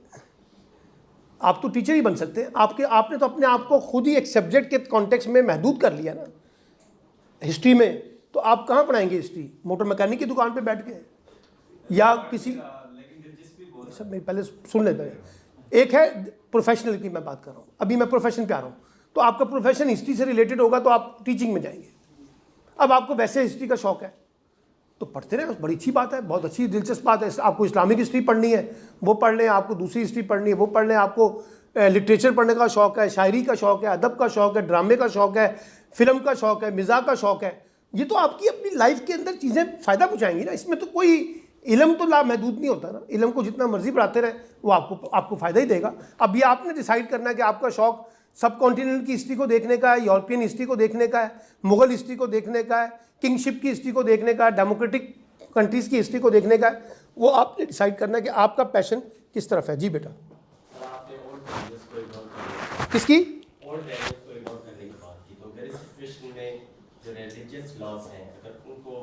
आप तो टीचर ही बन सकते हैं। आपने तो अपने आप को खुद ही एक सब्जेक्ट के कॉन्टेक्स्ट में महदूद कर लिया ना हिस्ट्री में। तो आप कहाँ पढ़ाएंगे हिस्ट्री? मोटर मैकेनिक की दुकान पे बैठ के या किसी, सब नहीं, पहले सुन ले पहले। एक है प्रोफेशनल की मैं बात कर रहा हूँ, अभी मैं प्रोफेशन पे आ रहा हूँ। तो आपका प्रोफेशन हिस्ट्री से रिलेटेड होगा तो आप टीचिंग में जाएंगे। अब आपको वैसे हिस्ट्री का शौक है तो पढ़ते रहे, बड़ी अच्छी बात है, बहुत अच्छी दिलचस्प बात है। आपको इस्लामिक हिस्ट्री पढ़नी है वो पढ़ लें, आपको दूसरी हिस्ट्री पढ़नी है वो पढ़ लें, आपको लिटरेचर पढ़ने का शौक है, शायरी का शौक है, अदब का शौक है, ड्रामे का शौक है, फिल्म का शौक है, मिजाज का शौक है। ये तो आपकी अपनी लाइफ के अंदर चीज़ें फ़ायदा पहुँचाएंगी ना। इसमें तो कोई इल्म तो लामहदूद नहीं होता ना। इल्म को जितना मर्जी पढ़ाते रहे वो आपको फ़ायदा ही देगा। अब ये आपने डिसाइड करना है कि आपका शौक सब कॉन्टिनेंट की हिस्ट्री को देखने का है, यूरोपियन हिस्ट्री को देखने का है, मुग़ल हिस्ट्री को देखने का है, किंगशिप की हिस्ट्री को देखने का है, डेमोक्रेटिक कंट्रीज़ की हिस्ट्री को देखने का है। वो आपने डिसाइड करना है कि आपका पैशन किस तरफ है। जी बेटा, किसकी? ओल्ड वैल्यूज को इवॉल्व करने की बात की, तो अगर इस सिचुएशन में जो रिलीजियस लॉज हैं अगर उनको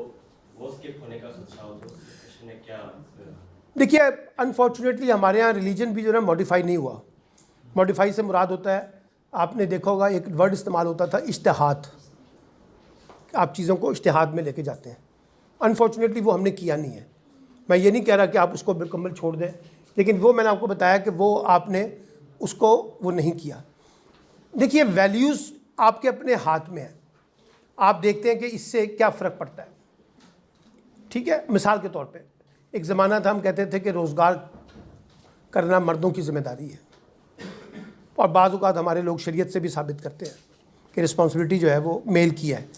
वो स्किप होने का खतरा हो तो उस सिचुएशन में क्या? देखिए, अनफॉर्चुनेटली हमारे यहाँ रिलीजन भी जो है मॉडिफाई नहीं हुआ। मॉडिफाई से मुराद होता है, आपने देखा होगा एक वर्ड इस्तेमाल होता था इज्तिहाद, आप चीज़ों को इज्तिहाद में लेके जाते हैं। अनफॉर्चुनेटली वो हमने किया नहीं है। मैं ये नहीं कह रहा कि आप उसको मुकम्मल छोड़ दें, लेकिन वो मैंने आपको बताया कि वो आपने उसको वो नहीं किया। देखिए, वैल्यूज़ आपके अपने हाथ में है, आप देखते हैं कि इससे क्या फ़र्क पड़ता है। ठीक है, मिसाल के तौर पे एक ज़माना था हम कहते थे कि रोज़गार करना मर्दों की ज़िम्मेदारी है, और बाज़ औक़ात हमारे लोग शरीयत से भी साबित करते हैं कि रिस्पॉन्सिबिलिटी जो है वो मेल की है।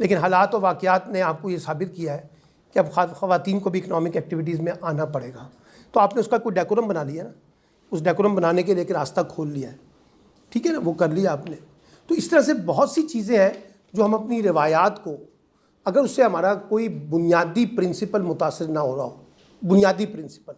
लेकिन हालात और वाक़यात ने आपको ये साबित किया है कि अब ख़वातीन को भी इकनॉमिक एक्टिविटीज़ में आना पड़ेगा। तो आपने उसका कोई डेकोरम बना लिया ना, उस डेकोरम बनाने के लिए एक रास्ता खोल लिया है, ठीक है ना, वो कर लिया आपने। तो इस तरह से बहुत सी चीज़ें हैं जो हम अपनी रिवायात को, अगर उससे हमारा कोई बुनियादी प्रिंसिपल मुतासिर ना हो रहा हो, बुनियादी प्रिंसिपल,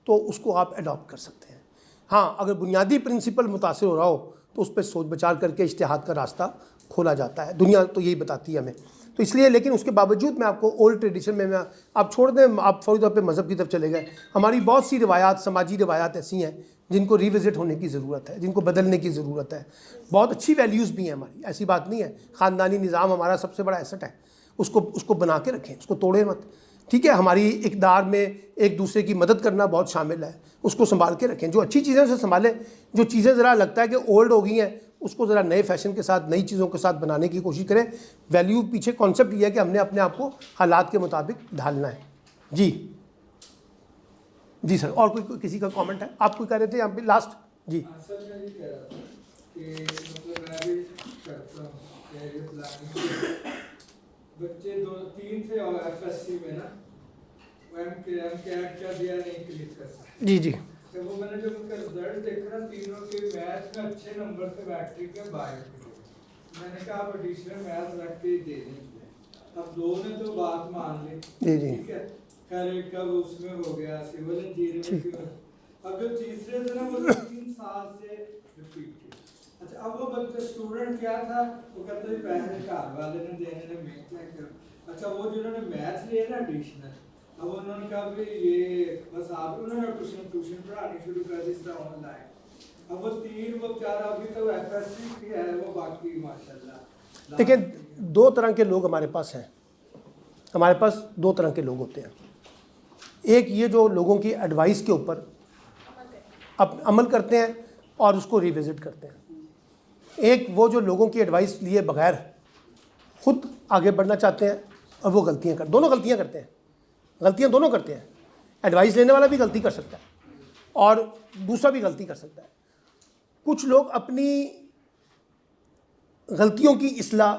तो उसको आप अडॉप्ट कर सकते हैं। हाँ, अगर बुनियादी प्रिंसिपल मुतासिर हो रहा हो तो उस पर सोच विचार करके इज्तिहाद का रास्ता खोला जाता है। दुनिया तो यही बताती है हमें। तो इसलिए, लेकिन उसके बावजूद मैं आपको ओल्ड ट्रेडिशन में, मैं आप छोड़ दें, आप फौरी तौर पे मज़हब की तरफ चले गए, हमारी बहुत सी रिवायात, समाजी रिवायात ऐसी हैं जिनको रिविज़िट होने की ज़रूरत है, जिनको बदलने की ज़रूरत है। बहुत अच्छी वैल्यूज़ भी हैं हमारी, ऐसी बात नहीं है। ख़ानदानी निज़ाम हमारा सबसे बड़ा एसेट है, उसको बना के रखें, उसको तोड़े मत। ठीक है, हमारी इक़दार में एक दूसरे की मदद करना बहुत शामिल है, उसको संभाल के रखें। जो अच्छी चीज़ें उसे संभालें, जो चीज़ें ज़रा लगता है कि ओल्ड हो गई हैं उसको ज़रा नए फैशन के साथ, नई चीज़ों के साथ बनाने की कोशिश करें। वैल्यू पीछे कॉन्सेप्ट ये है कि हमने अपने आप को हालात के मुताबिक ढालना है। जी जी सर, और कोई किसी का कमेंट है? आप कोई कह रहे थे यहाँ पे लास्ट? जी असल में ये कह रहा था कि मतलब मैं भी करता हूँ प्लानिंग। बच्चे 2-3 थे और FSC में ना MCAT का दिया नहीं क्लिक कर सकते। जी जी तो वो मैंने जब उनका रिजल्ट देखा ना, तीनों के मैथ में अच्छे नंबर थे, मैट्रिक में बायो के। मैंने कहा आप एडिशनल मैथ रख के दे देंगे। अब दो ने तो बात मान ली, जी जी ठीक है, खैर एक का वो उसमें हो गया सिविल इंजीनियरिंग में। अब जो तीसरे थे ना वो 3 साल से रिपीट किया। अच्छा, अब वो बच्चे स्टूडेंट क्या था, वो कहते थे पैसे घर वाले ने देने ने, मैं क्या करूं। अच्छा, वो जिन्होंने मैथ्स लिया ना एडिशनल, अब उन्होंने कहा भी ये बस आप, उन्होंने ट्यूशन पढ़ानी शुरू कर दी ऑनलाइन। अब वो 3 वो 4 अभी तो एफएससी है, वो बाकी माशाल्लाह। देखिए, 2 तरह के लोग हमारे पास हैं। हमारे पास 2 तरह के लोग होते हैं। एक ये जो लोगों की एडवाइस के ऊपर अमल करते हैं और उसको रिविजिट करते हैं। एक वो जो लोगों की एडवाइस लिए बगैर खुद आगे बढ़ना चाहते हैं और वो दोनों गलतियां करते हैं। गलतियां दोनों करते हैं। एडवाइस लेने वाला भी गलती कर सकता है और दूसरा भी गलती कर सकता है। कुछ लोग अपनी गलतियों की इस्लाह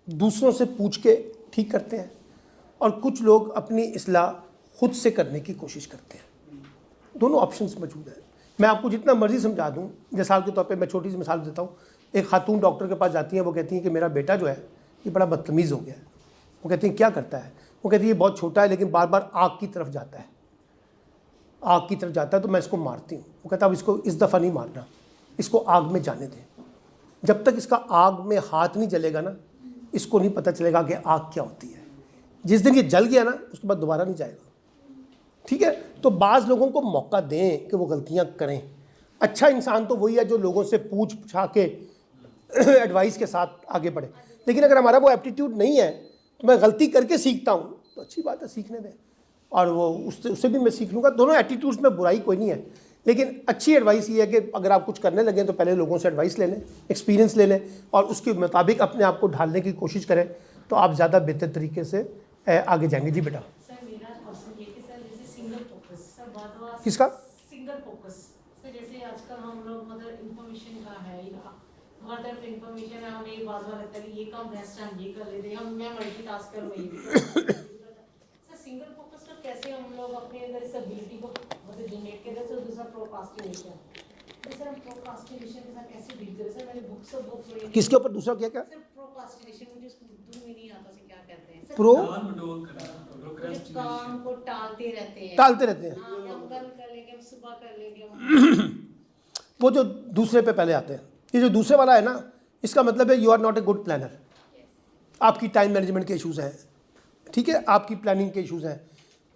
दूसरों से पूछ के ठीक करते हैं और कुछ लोग अपनी इस्लाह खुद से करने की कोशिश करते हैं। दोनों ऑप्शंस मौजूद हैं। मैं आपको जितना मर्जी समझा दूं, मिसाल के तौर पे मैं छोटी सी मिसाल देता हूँ। एक खातून डॉक्टर के पास जाती है, वो कहती है कि मेरा बेटा जो है ये बड़ा बदतमीज़ हो गया है। वो कहती है क्या करता है? वो कहती है ये बहुत छोटा है लेकिन बार बार आग की तरफ जाता है, आग की तरफ जाता है तो मैं इसको मारती हूँ। वो कहता है अब इसको इस दफ़ा नहीं मारना, इसको आग में जाने दें। जब तक इसका आग में हाथ नहीं जलेगा ना, इसको नहीं पता चलेगा कि आग क्या होती है। जिस दिन ये जल गया ना, उसके बाद दोबारा नहीं जाएगा। ठीक है, तो बाज़ लोगों को मौका दें कि वो गलतियां करें। अच्छा इंसान तो वही है जो लोगों से पूछ पूछा के एडवाइस के साथ आगे बढ़े। लेकिन अगर हमारा वो एप्टीट्यूड नहीं है तो मैं गलती करके सीखता हूँ तो अच्छी बात है, सीखने दें, और वो उससे भी मैं सीख लूँगा। दोनों एटीट्यूड्स में बुराई कोई नहीं है, लेकिन अच्छी एडवाइस ये है कि अगर आप कुछ करने लगें तो पहले लोगों से एडवाइस ले लें, एक्सपीरियंस ले लें और उसके मुताबिक अपने आप को ढालने की कोशिश करें, तो आप ज़्यादा बेहतर तरीके से आगे जाएंगे। जी बेटा। सर मेरा क्वेश्चन ये कि सर जैसे सिंगल फोकस, सर बात किसका? Single focus. सर जैसे आजकल हम लोग मतलब इंफॉर्मेशन का है, हर तरफ इंफॉर्मेशन है, हमें ये बात लगता है कि ये काम बेस्ट है, हम ये कर लेते हैं, मैं मल्टीटास्कर में सर सिंगल फोकस का कैसे हम लोग अपने अंदर इस एबिलिटी को मतलब जनरेट करें। तो दूसरा प्रोक्रास्टिनेशन, सर हम प्रोक्रास्टिनेशन के साथ कैसे डील करें। सर मैंने बुक पढ़ी। किसके ऊपर? दूसरा क्या क्या? सर प्रोक्रास्टिनेशन, मुझे उसको उर्दू में नहीं आता से क्या कहते हैं। प्रो काम को टालते रहते हैं। हाँ, हम कल कर लेंगे, हम सुबह कर लेंगे। वो जो दूसरे पे पहले आते हैं। ये जो दूसरे वाला है ना, इसका मतलब है you are not a good planner. आपकी टाइम मैनेजमेंट के इश्यूज़ हैं, ठीक है, आपकी प्लानिंग के इश्यूज़ हैं।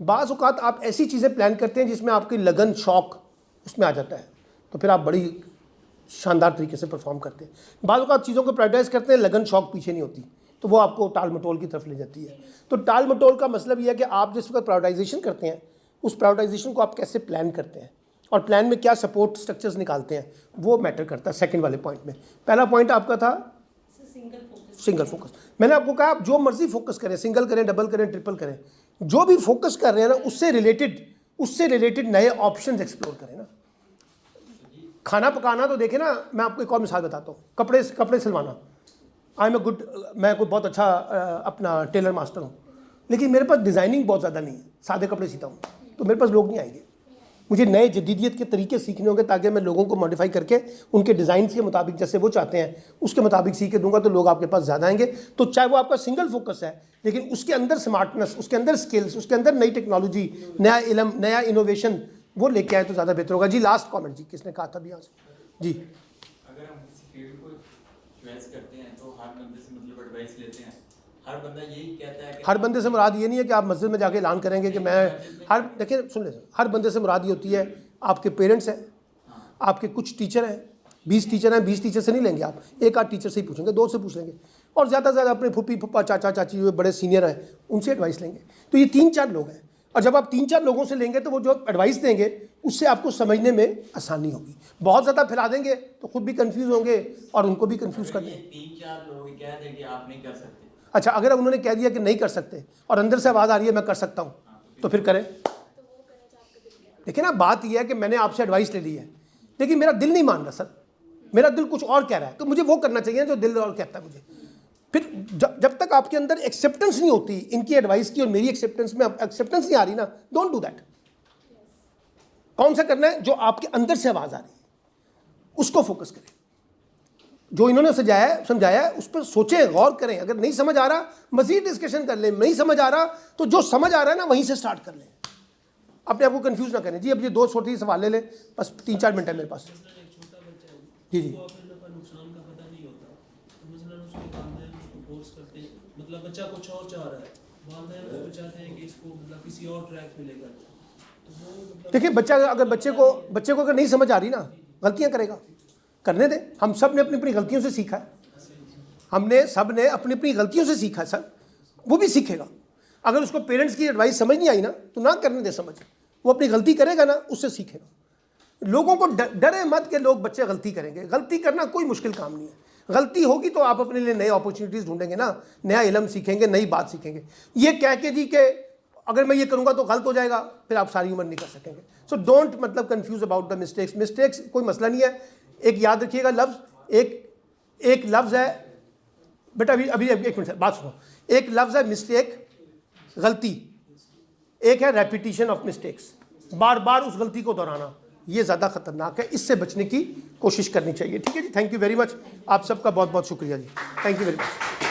बाज़ औक़ात आप ऐसी चीज़ें प्लान करते हैं जिसमें आपकी लगन, शौक़ उसमें आ जाता है, तो फिर आप बड़ी शानदार तरीके से परफॉर्म करते हैं। बाज़ औक़ात चीज़ों को प्रायोरिटाइज़ करते हैं, लगन शौक़ पीछे नहीं होती, तो वो आपको टाल मटोल की तरफ ले जाती है। तो टाल मटोल का मतलब यह है कि आप जिस वक्त प्रायोरिटाइजेशन करते हैं, उस प्रायोरिटाइजेशन को आप कैसे प्लान करते हैं और प्लान में क्या सपोर्ट स्ट्रक्चर्स निकालते हैं, वो मैटर करता है। सेकंड वाले पॉइंट में पहला पॉइंट आपका था सिंगल फोकस। मैंने आपको कहा आप जो मर्जी फोकस करें, सिंगल करें, डबल करें, ट्रिपल करें, जो भी फोकस कर रहे हैं ना, उससे रिलेटेड नए ऑप्शंस एक्सप्लोर करें ना। खाना पकाना तो देखें ना, मैं आपको एक और मिसाल बताता हूँ। कपड़े सिलवाना, मैं कोई बहुत अच्छा अपना टेलर मास्टर हूँ, लेकिन मेरे पास डिज़ाइनिंग बहुत ज़्यादा नहीं है, सादे कपड़े सीता हूँ, तो मेरे पास लोग नहीं आएंगे। मुझे नए जदीदियत के तरीके सीखने होंगे ताकि मैं लोगों को मॉडिफाई करके उनके डिज़ाइन के मुताबिक जैसे वो चाहते हैं उसके मुताबिक सीख के दूंगा, तो लोग आपके पास ज़्यादा आएंगे। तो चाहे वो आपका सिंगल फोकस है, लेकिन उसके अंदर स्मार्टनेस, उसके अंदर स्किल्स, उसके अंदर नई टेक्नोलॉजी, नया इल्म, नया इनोवेशन वो लेके आए तो ज़्यादा बेहतर होगा। जी लास्ट कॉमेंट, जी किसने कहा था भी यहाँ से? जी, अगर हम किसी फील्ड को चॉइस करते हैं तो हर बंदे से मतलब एडवाइस लेते हैं। हर बंदा यही कहता है कि हर बंदे से मुराद ये नहीं है कि आप मस्जिद में जाके ऐलान करेंगे कि मैं देखिए सुन ले, हर बंदे से मुराद ये होती है आपके पेरेंट्स हैं, आपके कुछ टीचर हैं, 20 टीचर हैं, 20 टीचर से नहीं लेंगे आप, एक आध टीचर से ही पूछेंगे, 2 से पूछ लेंगे, और ज़्यादा से ज़्यादा अपने फूफी फूफा चाचा चाची जो बड़े सीनियर हैं उनसे एडवाइस लेंगे। तो ये 3-4 लोग हैं, और जब आप 3-4 लोगों से लेंगे तो वो जो एडवाइस देंगे उससे आपको समझने में आसानी होगी। बहुत ज़्यादा फैला देंगे तो खुद भी कंफ्यूज होंगे और उनको भी कंफ्यूज कर देंगे। 3-4 लोग कह दें कि आप नहीं कर सकते। अच्छा, अगर उन्होंने कह दिया कि नहीं कर सकते और अंदर से आवाज़ आ रही है मैं कर सकता हूँ, तो फिर करें। देखिए ना, बात यह है कि मैंने आपसे एडवाइस ले ली है, लेकिन मेरा दिल नहीं मान रहा सर, मेरा दिल कुछ और कह रहा है, तो मुझे वो करना चाहिए जो दिल और कहता है मुझे। फिर जब तक आपके अंदर एक्सेप्टेंस नहीं होती इनकी एडवाइस की और मेरी एक्सेप्टेंस में एक्सेप्टेंस नहीं आ रही ना, डोंट डू दैट। कौन सा करना है? जो आपके अंदर से आवाज़ आ रही है उसको फोकस करें। जो इन्होंने समझाया है उस पर सोचें, गौर करें। अगर नहीं समझ आ रहा मजीद डिस्कशन कर लें, नहीं समझ आ रहा तो जो समझ आ रहा है ना वहीं से स्टार्ट कर लें, अपने आप को कंफ्यूज ना करें। जी अब ये 2 छोटी सवाल ले लें, बस 3-4 मिनट है मेरे पास। जी जी नुकसान का पता नहीं होता, तो मसलन उसके वालिदैन उसको फोर्स करते हैं, मतलब बच्चा कुछ और चाह रहा है, वालिदैन उसको चाहते हैं कि इसको मतलब किसी और ट्रैक पे लेकर, तो वो मतलब देखिए बच्चे को अगर नहीं समझ आ रही ना, गलतियां करेगा, करने दें। हम सब ने अपनी अपनी गलतियों से सीखा है, हमने सब ने अपनी अपनी गलतियों से सीखा है सर, वो भी सीखेगा। अगर उसको पेरेंट्स की एडवाइस समझ नहीं आई ना तो ना करने दे समझ, वो अपनी गलती करेगा ना, उससे सीखेगा। लोगों को डरे मत कि लोग बच्चे गलती करेंगे। गलती करना कोई मुश्किल काम नहीं है। गलती होगी तो आप अपने लिए नए अपॉर्चुनिटीज़ ढूंढेंगे ना, नया इल्म सीखेंगे, नई बात सीखेंगे। ये कह के जी के अगर मैं ये करूँगा तो गलत हो जाएगा, फिर आप सारी उम्र नहीं कर सकेंगे। सो डोंट मतलब कन्फ्यूज अबाउट द मिस्टेक्स कोई मसला नहीं है। एक याद रखिएगा लफ्ज़, एक लफ्ज़ है बेटा, अभी एक मिनट बात सुनो। एक लफ्ज़ है मिस्टेक, गलती, एक है रेपिटिशन ऑफ मिस्टेक्स, बार बार उस गलती को दोहराना, ये ज़्यादा ख़तरनाक है। इससे बचने की कोशिश करनी चाहिए। ठीक है जी, थैंक यू वेरी मच। आप सबका बहुत बहुत शुक्रिया जी, थैंक यू वेरी मच।